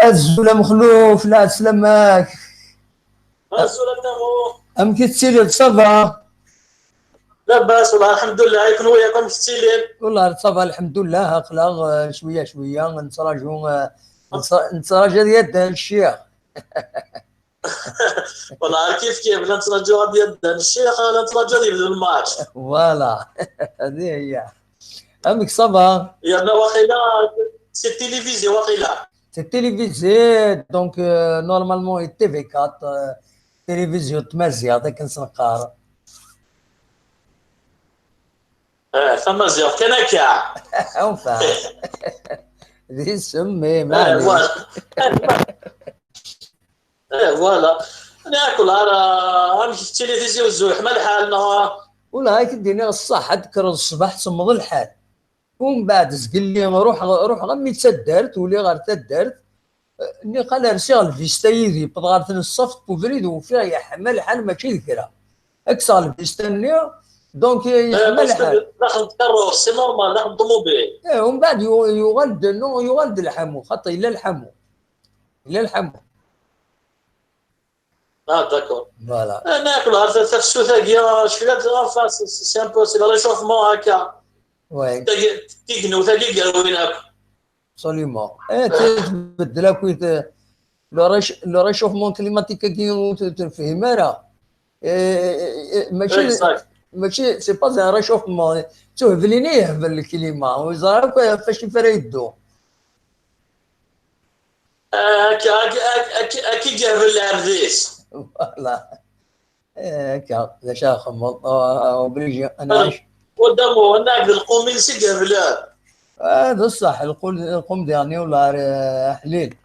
A: الزولا مخلوف لا سلامك
F: الزولا تاغو
A: ام كتسيلي صافا
F: لاباس والله الحمد لله يكون وياكم في التيلين
A: والله صافا الحمد لله اخلاق شويه نتراجع ديال الشيخ
F: والله كيف لا نتراجعوا ديال الشيخ ولا نتراجعوا ديال الماتش
A: فوالا هذه هي امك صافا
F: يلا واخيلا سي التلفزيون واخيلا
A: سي التلفزيون دونك نورمالمون تي في 4 تلفزيون تمازيغ داك نسنقار
F: تمازيغ كان كاع
A: اوفا ذي سمي معليش
F: فوالا ناكل راه غنمشي في التلفزيون الزوح ما الحال
A: والله هاك ديني الصح ذكر الصباح تصمد الحال ومن بعد زقل لي روح غمي تسدرت ولي غير تدرت اني قال رسال الفيستا يدي بضغط الصف بوفريد وفيها يحمل حال ماشي ذكرى اكسر الفيستا نيا دونك يحمل حال
F: داخل كاروس سي نورمال داخل طوموبيل
A: ومن بعد يغلد يغلد الحمو خاطر الا الحمو
F: داكور
A: فوالا
F: ناكل هذا تفسو ثاقيه شويه فاس سي ان بو سي لا ريشوفمون هكا
A: وي
F: تيقنو ثاقي قالوا ناكل
A: ابسوليومون تبدل لو ريشوفمون كليماتيك كي تفهم راه ماشي سي با ان ريشوفمون تهبليني يهبل الكلمه ويزرع فاش يفرا يدو
F: اكيد جاب العبديس
A: فوالا هكا لا شاخم وبليجي انا عايش
F: قدامه هناك القومين سي قبلها
A: هذا الصح القوم ديالني ولا حليل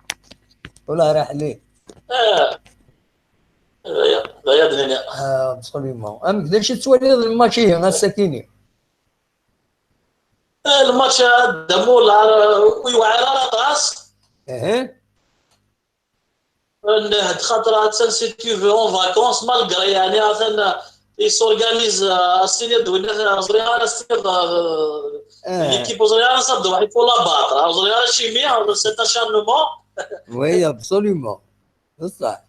F: لا يدني
A: ابسوليومون قدرتش تولي الماتشي انا السكيني
F: الماتش دمو ويوعر على طاس خاطر سي tu veux en vacances malgré يعني مثلا يسورغانيز السنه دوينا صغيره ليكيب صغيره صدوا واحد فوق لا باطر صغيره شيميا سي تشانمون
A: وي ابسوليومون بصح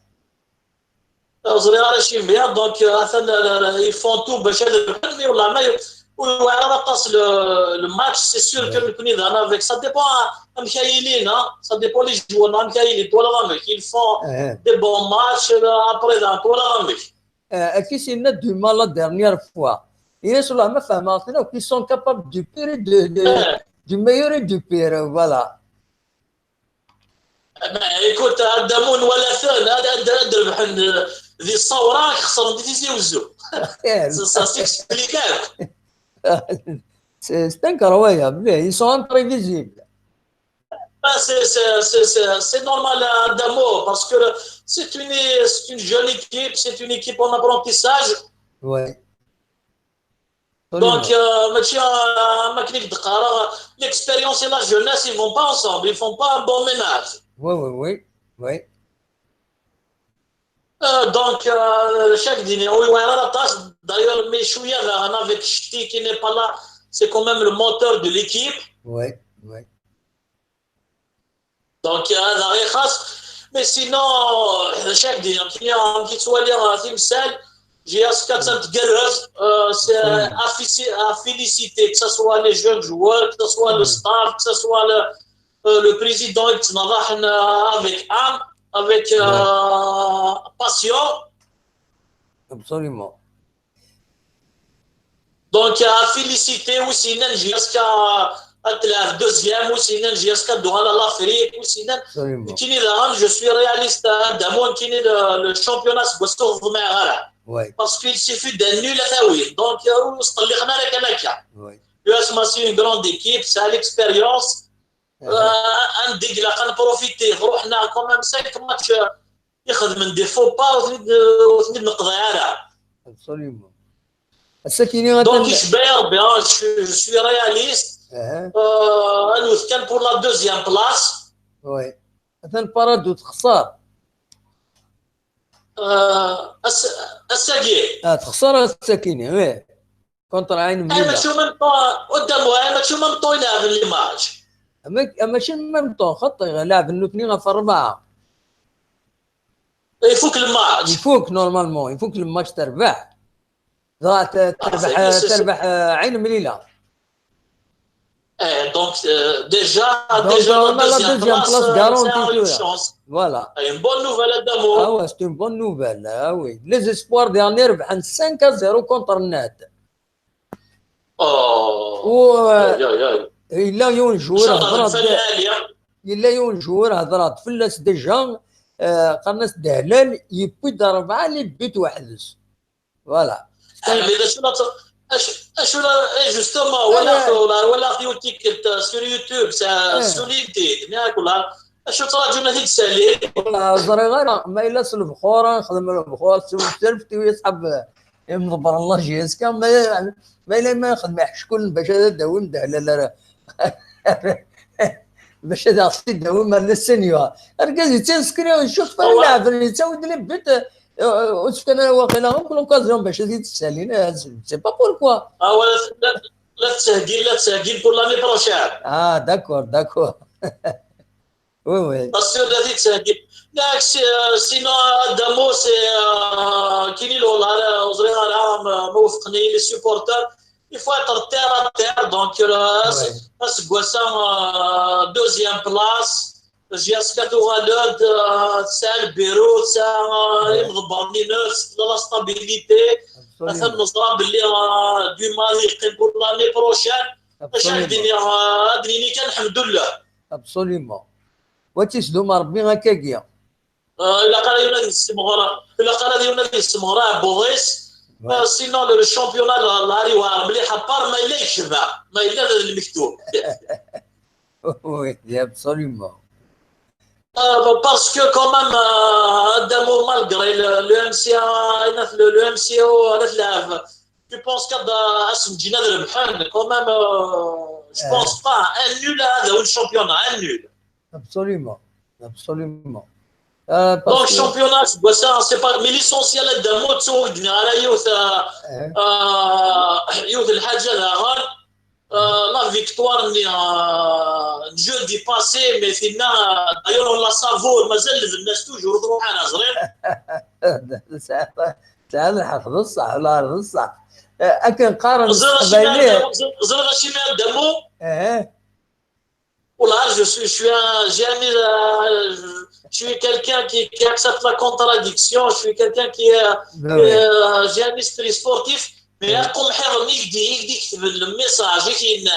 F: صغيره شيميا دونك مثلا يفون تو باش هذا ولا ما وعلى طاس الماتش سي سور كو نكون انا افيك سا ديبون مكايلين سا ديبون لي جوار مكايلين طول رامك il font des bons matchs après dans طول رامك
A: qui c'est net du mal la dernière fois et sur la meuf maintenant qui sont capables du pire du meilleur et du pire voilà
F: écoute دامون ولا ثان هذا دربح ذي الصوره خسروا ديزي وزو ça s'explique
A: c'est un كرويه ils sont imprévisibles
F: c'est normal Adamo parce que c'est une jeune équipe, c'est une équipe en apprentissage.
A: Ouais.
F: Donc l'expérience et la jeunesse ils vont pas ensemble, ils font pas un bon ménage.
A: Oui.
F: Donc chaque dîner oui la tâche d'ailleurs mais chouïa avec Ch'ti qui n'est pas là, c'est quand même le moteur de l'équipe.
A: Oui.
F: Donc هذا غير خاص mais sinon chaque دين كي تولي تمثال جياس كتنتقرز c'est à féliciter que ce soit les jeunes joueurs, que ce soit le staff, que ce soit le président qui travaille avec âme, avec passion.
A: Absolument.
F: Donc à féliciter aussi جياس تلعب دوزيام وسينا جياسكا دوغالا لافريك وسينا كيني داغان جو سوي رياليست دامون كيني لو شامبيونات بوستوغ مع غالا باسكو il suffit d'un nul à تاويل دونك وصطلقنا لك هكا يسمى سي اون غروند ايكيب سا ليكسبيريونس عندك لا كنبروفيتي روحنا كومام 5 ماتش يخدم من دي فو با وتنيد نقضي عليها
A: ابسوليومون السكيني
F: دونك يشبه بيان جو سوي رياليست انوث كان بور لا دوزيام بلاص
A: وي مثلا بارادو تخسر
F: الساقي
A: تخسر السكيني وي كونتر عين مليله
F: انا شو من قدامه انا شو من طويله في الماتش
A: ماشي من طون خطي لاعب الاثنين في 4
F: يفوك الماتش
A: يفوك نورمالمون يفوك الماتش تربح تربح عين مليله
F: donc déjà la deuxième place garantie une chance.
A: Voilà.
F: Une bonne nouvelle Adamo.
A: Ah ouais, c'est une bonne nouvelle. Ah oui. Les espoirs derniers ربحن 5-0 contre Net. Il a eu un joueur هضرات فلس ديجا قرناس دهلال يبي ضرب على بيت واحد. Voilà.
F: شو جوستومون ولا يوتيك سور يوتيوب سوليدي ناكلها شو تراجعنا هذيك السالي
A: والله زريغه ما الا سلف خورا نخدم له بخور سلفتي ويسحب مضبر الله جيسكا ما الا ما يخدم شكون باش هذا داوم لا باش هذا السيد هو مال السينيور ركز تنسكري ونشوف في اللاعب اللي تساوي لي بيت وشفت انا واقيلا في لوكازيون باش تزيد تسالينا سي با بوركوا
F: لا تسهل pour l'année prochaine.
A: D'accord. Oui.
F: Parce que la vie تسهل. Sinon Adamo c'est كاين اللي وزريها موفقني les supporters. Il faut être terre à terre, donc Guassan, deuxième place. Jusqu'à Toualoud, c'est le bureau, c'est la stabilité. Du Mali pour l'année prochaine.
A: Absolument. وتسدو ربي هكاكيا.
F: إلا قال يونس يسمغرا بوغيس. Sinon, le championnat arrive à مليح بار ما إلا يشبع ما إلا المكتوب.
A: Oui, absolument.
F: Parce que quand même, Adamo, malgré le MCA, le MCO, tu penses qu'Asmdjina de Rebhan, quand même, je pense pas, un nul le championnat, un nul.
A: Absolument.
F: Donc, le championnat, c'est pas. Mais l'essentiel, Adamo, tu vois, il y a Youth El-Hadja, la victoire, jeudi passé, mais finalement, d'ailleurs, on la savoure, mais elle est toujours trop à Nazaré.
A: تعال الحق بالصح ولا بالصح اكن قارن
F: زرغشيمه دمو والله je suis quelqu'un qui accepte la contradiction, je suis quelqu'un qui j'ai un esprit sportif, mais comme حرمي يقدي يكتب الميساج يكينا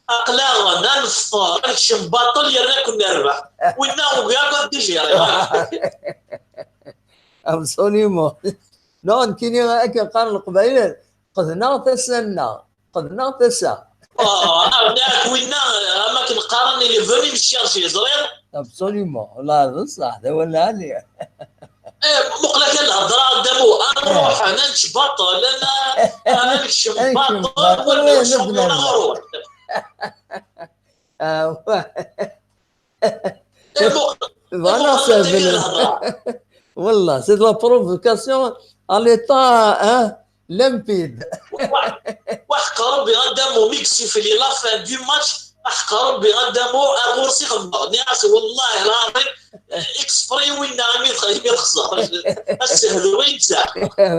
F: اقلاغ ننفطر نكشم باطل يراكم نربح ويناو ياخذ ديجي
A: absolument. Non, كاين اكن قارن القبائل قدنا تسنى
F: ناك وينا ما كنقارن اللي فوني مشي زرير
A: absolument. لا بصح هذا ولا عليا
F: مقلة كان الهضره دابو انا نروح انا نتباطل انا نكشم باطل ولا نشوف نروح
A: Voilà, والله سي لا بروفوكاسيون à l'état limpide.
F: واحقر بغدامو ميكسي في لا فان دو ماتش احقر بغدامو اغورسي خمر ناس والله العظيم اكسبري وين يخسر السهل وين تاع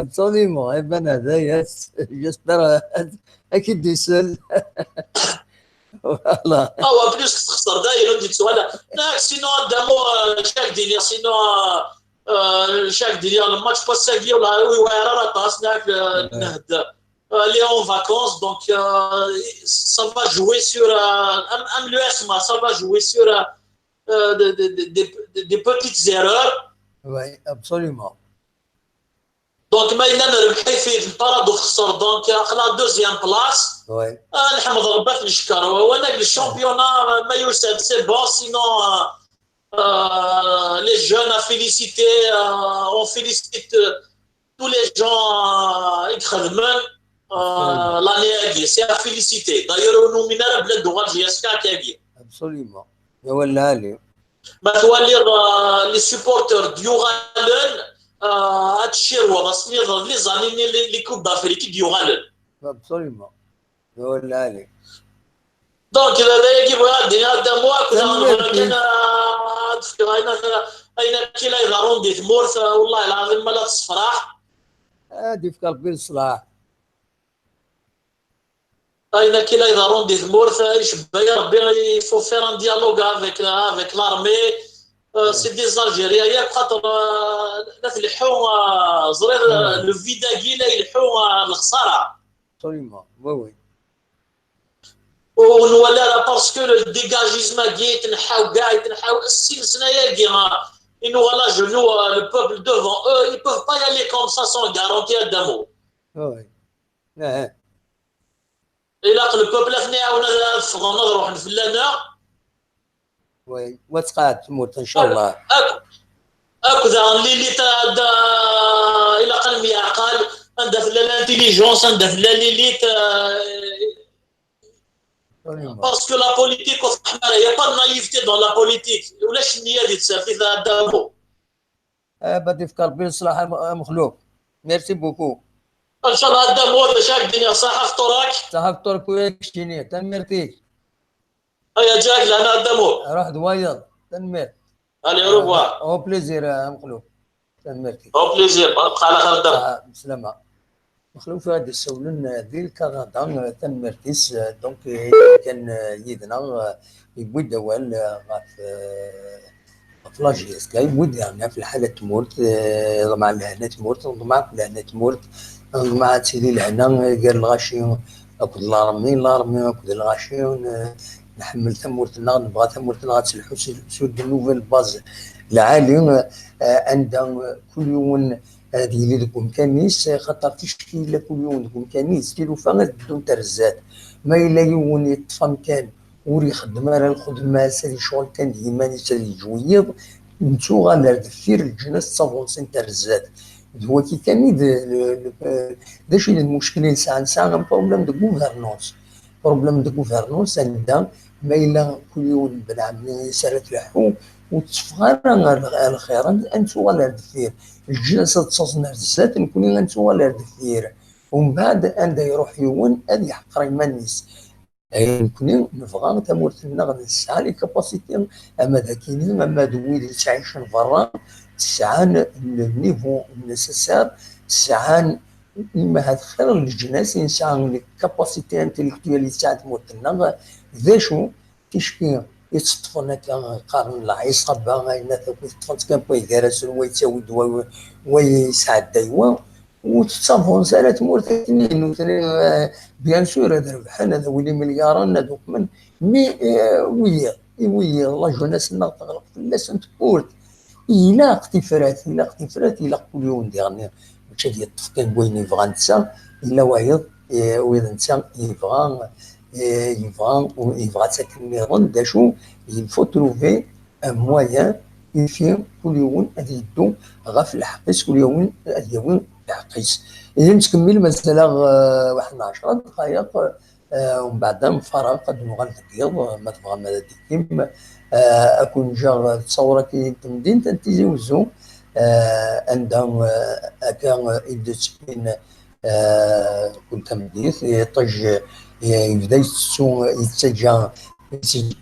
A: absolument. ابن هذا يس جسبر اكيد يسال والله
F: بلوس تخسر داير نديك سؤال سينو قدامو شاك ديني سينو chaque délire le match passe sa vie là où il a la tasse aller en vacances donc ça va jouer sur ça va jouer sur des petites erreurs.
A: Oui, absolument.
F: Donc maintenant ربحي في البارادو خسر donc la deuxième place.
A: Oui.
F: نحمد ربي نشكر وانا الشامبيونا ما يسد c'est bon sinon les jeunes à féliciter, on félicite tous les gens l'année c'est à féliciter. D'ailleurs, on nomine le droit de JSK qui a dit.
A: Absolument. ولا لي.
F: Les supporters d'Uralen atchirوا رسمي les années les coupes d'Afrique d'Uralen.
A: Absolument. ولا لي.
F: Donc لا يجب هذا موا كنا أين كلا يغارون دي ثمورث والله العظيم ما لا تصفراح
A: هادي في قلبي الصلاح
F: أين كلا يغارون دي ثمورث يشبه ربي يفو فير ان ديالوغ افيك لارمي سي دي زالجيريا ياك خاطر لا تلحو زرير لو فيداكي لا يلحو الخساره
A: absolument. Oui.
F: ونولى باسكو الديجاجيزم كي تنحاو كاع يتنحاو السلسله ياكي إنه voilà genou le peuple devant eux ils peuvent pas y aller comme ça sans garantie Adamo.
A: Oui.
F: إلا le peuple ثاني عاونا نفغوا نروح نفلانا.
A: Oui. وتقعد تموت إن شاء الله.
F: أكذا اللي تاع إلا قال مي عقل عندها في الانتيليجونس عندها في ليليت باسكو لا بوليتيك يا با نايفتي دون لا بوليتيك ولاش النيه ديال تسافي دابو
A: بدي في قلبي الصلاح مخلوق. ميرسي بوكو.
F: ان شاء الله دابو شاك الدنيا صحه فطورك
A: صحه فطورك وياك شتيني تنمرتيك.
F: هيا جاك لهنا دابو
A: روح دويض تنمر.
F: الي روبوار
A: او بليزير مخلوق تنمرتيك.
F: او بليزير بقى على خير دابو.
A: بسلامه. مخلوق هذا السولن ديال كندا تنمرتيس دونك كان يدنا يبوي دوال في لاجيس كاي يبوي يعني في الحاله تمورت مع لهنا تمورت مع لهنا تمورت مع تيدي لهنا قال الغاشي اكل لارمي اكل الغاشي نحمل ثمورتنا نبغى ثمورتنا غتسلحو سود نوفيل باز العالي عندها كل يوم هذه اللي دوك كانيس خاطر تشكيله كل يوم دوك كانيس كيلو فان بدون ترزات ما الا يون يطفى كان وري يخدم على الخدمه سالي شغل كان ديما يسالي جويض نتو غالا دفير الجناس صافون سين ترزات هو كي كان داش المشكل ساعه بروبليم دو غوفرنونس بروبليم دو غوفرنونس عندها ما الا كل يوم بنعم سالت لحو وتفغر الخير انتو غالا دفير الجلسه تصنع الزات نكون انتو غالا دفير ومن بعد عندها يروح يون هذه يحقر يمانيس نكون نبغى تمورتنا غنسعى لي كاباسيتي اما ذاكينين اما دويد تعيشن برا تسعان النيفو نيسيسار تسعان ما هاد خير الجناس انسان لي كاباسيتي انتيليكتوال تاع تمورتنا ذا شو كيشكي يتصطفنا كقارن العيس قبا غاينا تفونت كان بوي دارس ويتساوي دوا ويسعد دايوا وتصافون سالت مورتين وثني بيان سور هذا البحال هذا ولي ملياران هذوك من مي ويا الله جوناس تغلق في الناس نتقول الى اقتفرات الى كل يوم ديالنا ماشي ديال التفكير بوين يبغى نتا الا واحد وإذا نتا يبغى تاكل ميرون داشو يفو تروفي ان موان يفي كل يوم غادي يدو غا في الحقيس كل يوم غادي يوم الحقيس اذا نكمل مثلا واحد 10 دقائق ومن بعد نفرغ قد نغلق اليوم ما تبغى ما ديكيم اكون جا تصور كي تمدين تنتيزي وزو عندهم كان يدت بين كنت مديث يطج يبدا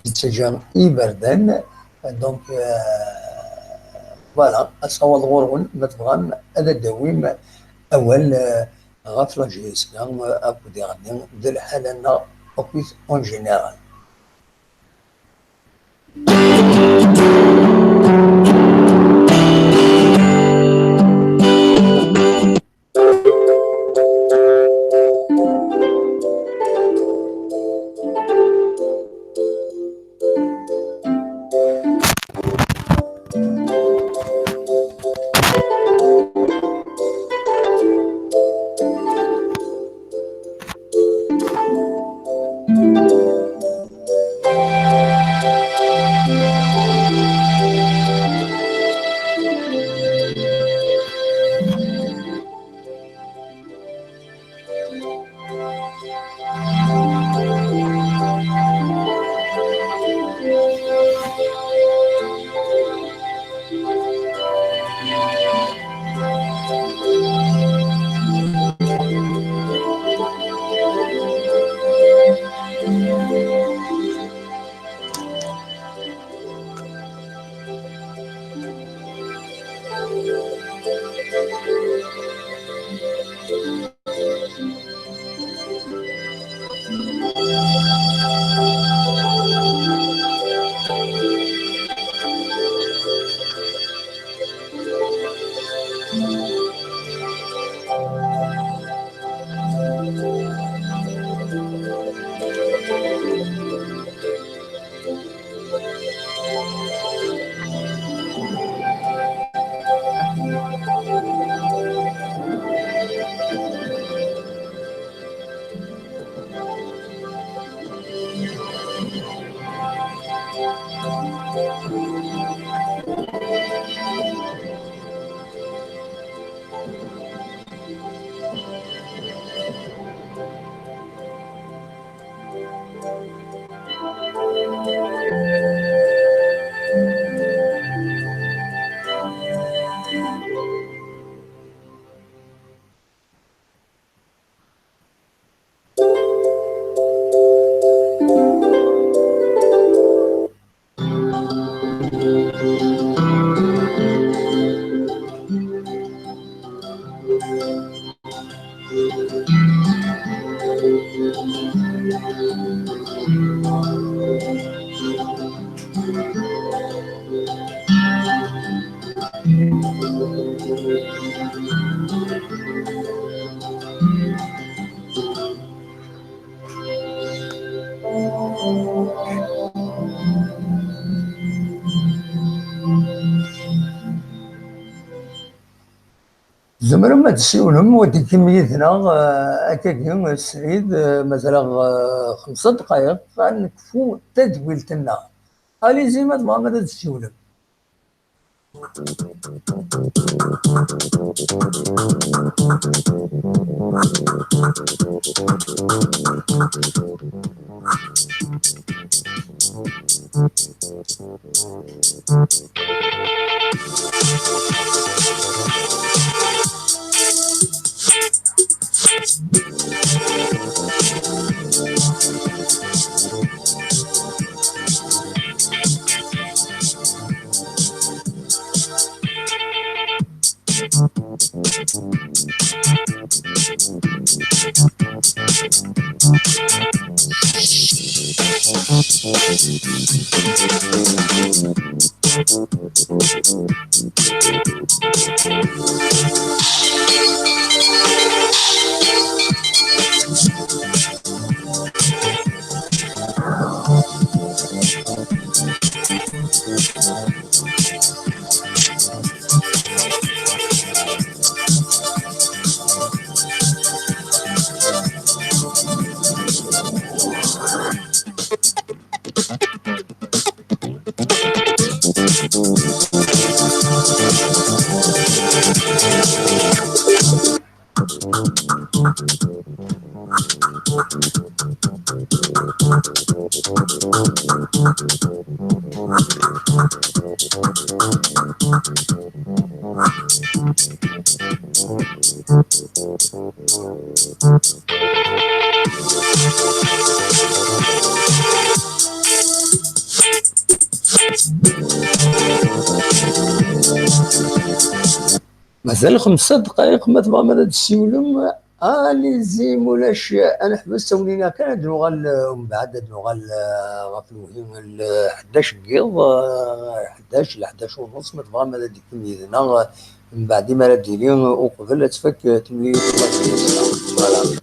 A: يتسجى يبردان دونك فوالا اصوات غورون ما تبغى هذا الدويم اول غفله جلسنا اكو ديالنا ديال الحاله اوكيس اون جينيرال. زمرا ما تسيونهم ودي كميتنا هكاكي السعيد مثلا 5 دقائق غنكفو تدويلتنا الي زي ما تبغى ما تسيونهم. مازال 5 دقائق ما تبغى ما تسيولهم لي زي مولاش انا حبست ولينا كان نغال ومن بعد نغال غفلوهين 11 قيض 11 ل 11 ونص ما تبغى ما ديك ميدنا من بعد ما ديري وقبل تفك تملي فوالا.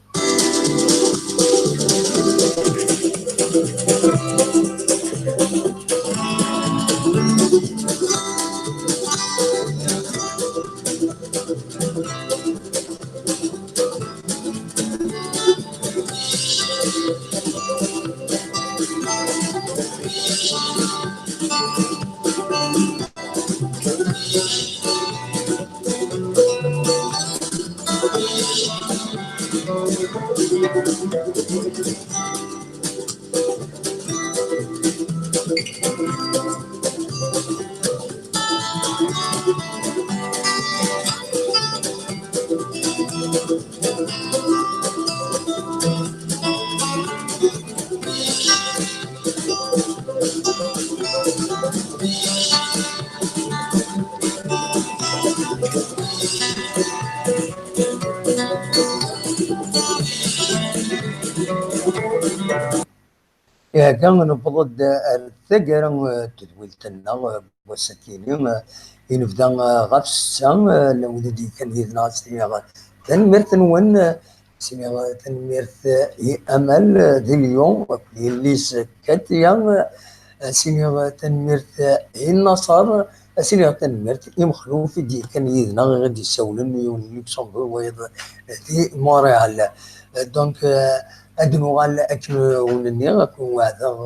A: كان نفضل الثقر تدويلتنا وسكيني ينفدا غاف الساعة لولدي كان يدنا سنيا تنمرت نون سنيا تنمرت أمل ذي اليوم اللي سكتيا سنيا تنمرت النصر سنيا تنمرت مخلوف دي كان يدنا غادي يسولن لوكسمبورغ ويض في مونريال دونك أدنو غال أكل ونني وهذا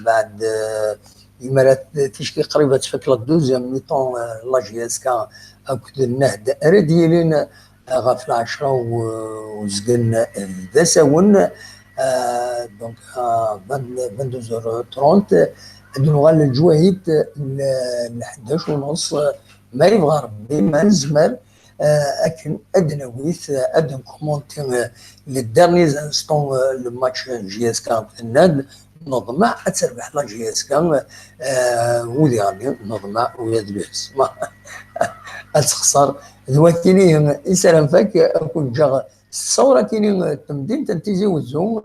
A: بعد يمرات تشكي قريبة تفك دوزيام ميطون لاجياسكا أكد النهد أرديلين غاف 10 وزقن ذا ساون دونك 22h30 أدنو غال الجواهيد ل 11 ونص ما يبغى ربي ما نزمر اكن ادنويث ادن كومونتي للدرني انستون الماتش جي اس كا الناد نظمع تربح لا جي اس كا ولي غادي نظمع ويدلس ما تخسر دلوقتي يسلم فك اكون جا الصوره كاين تمدين تنتيزي وزون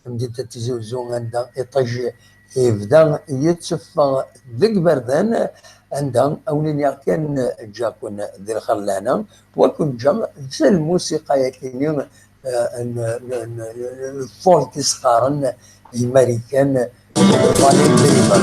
A: تمدين تنتيزي وزون عند ايطاج يبدا يتصفى ذيك بردان عندها أولين كان جاكون ذي الخلانة وكن جا الموسيقى يكيني الفولك سقارن الامريكان فالين دريبر.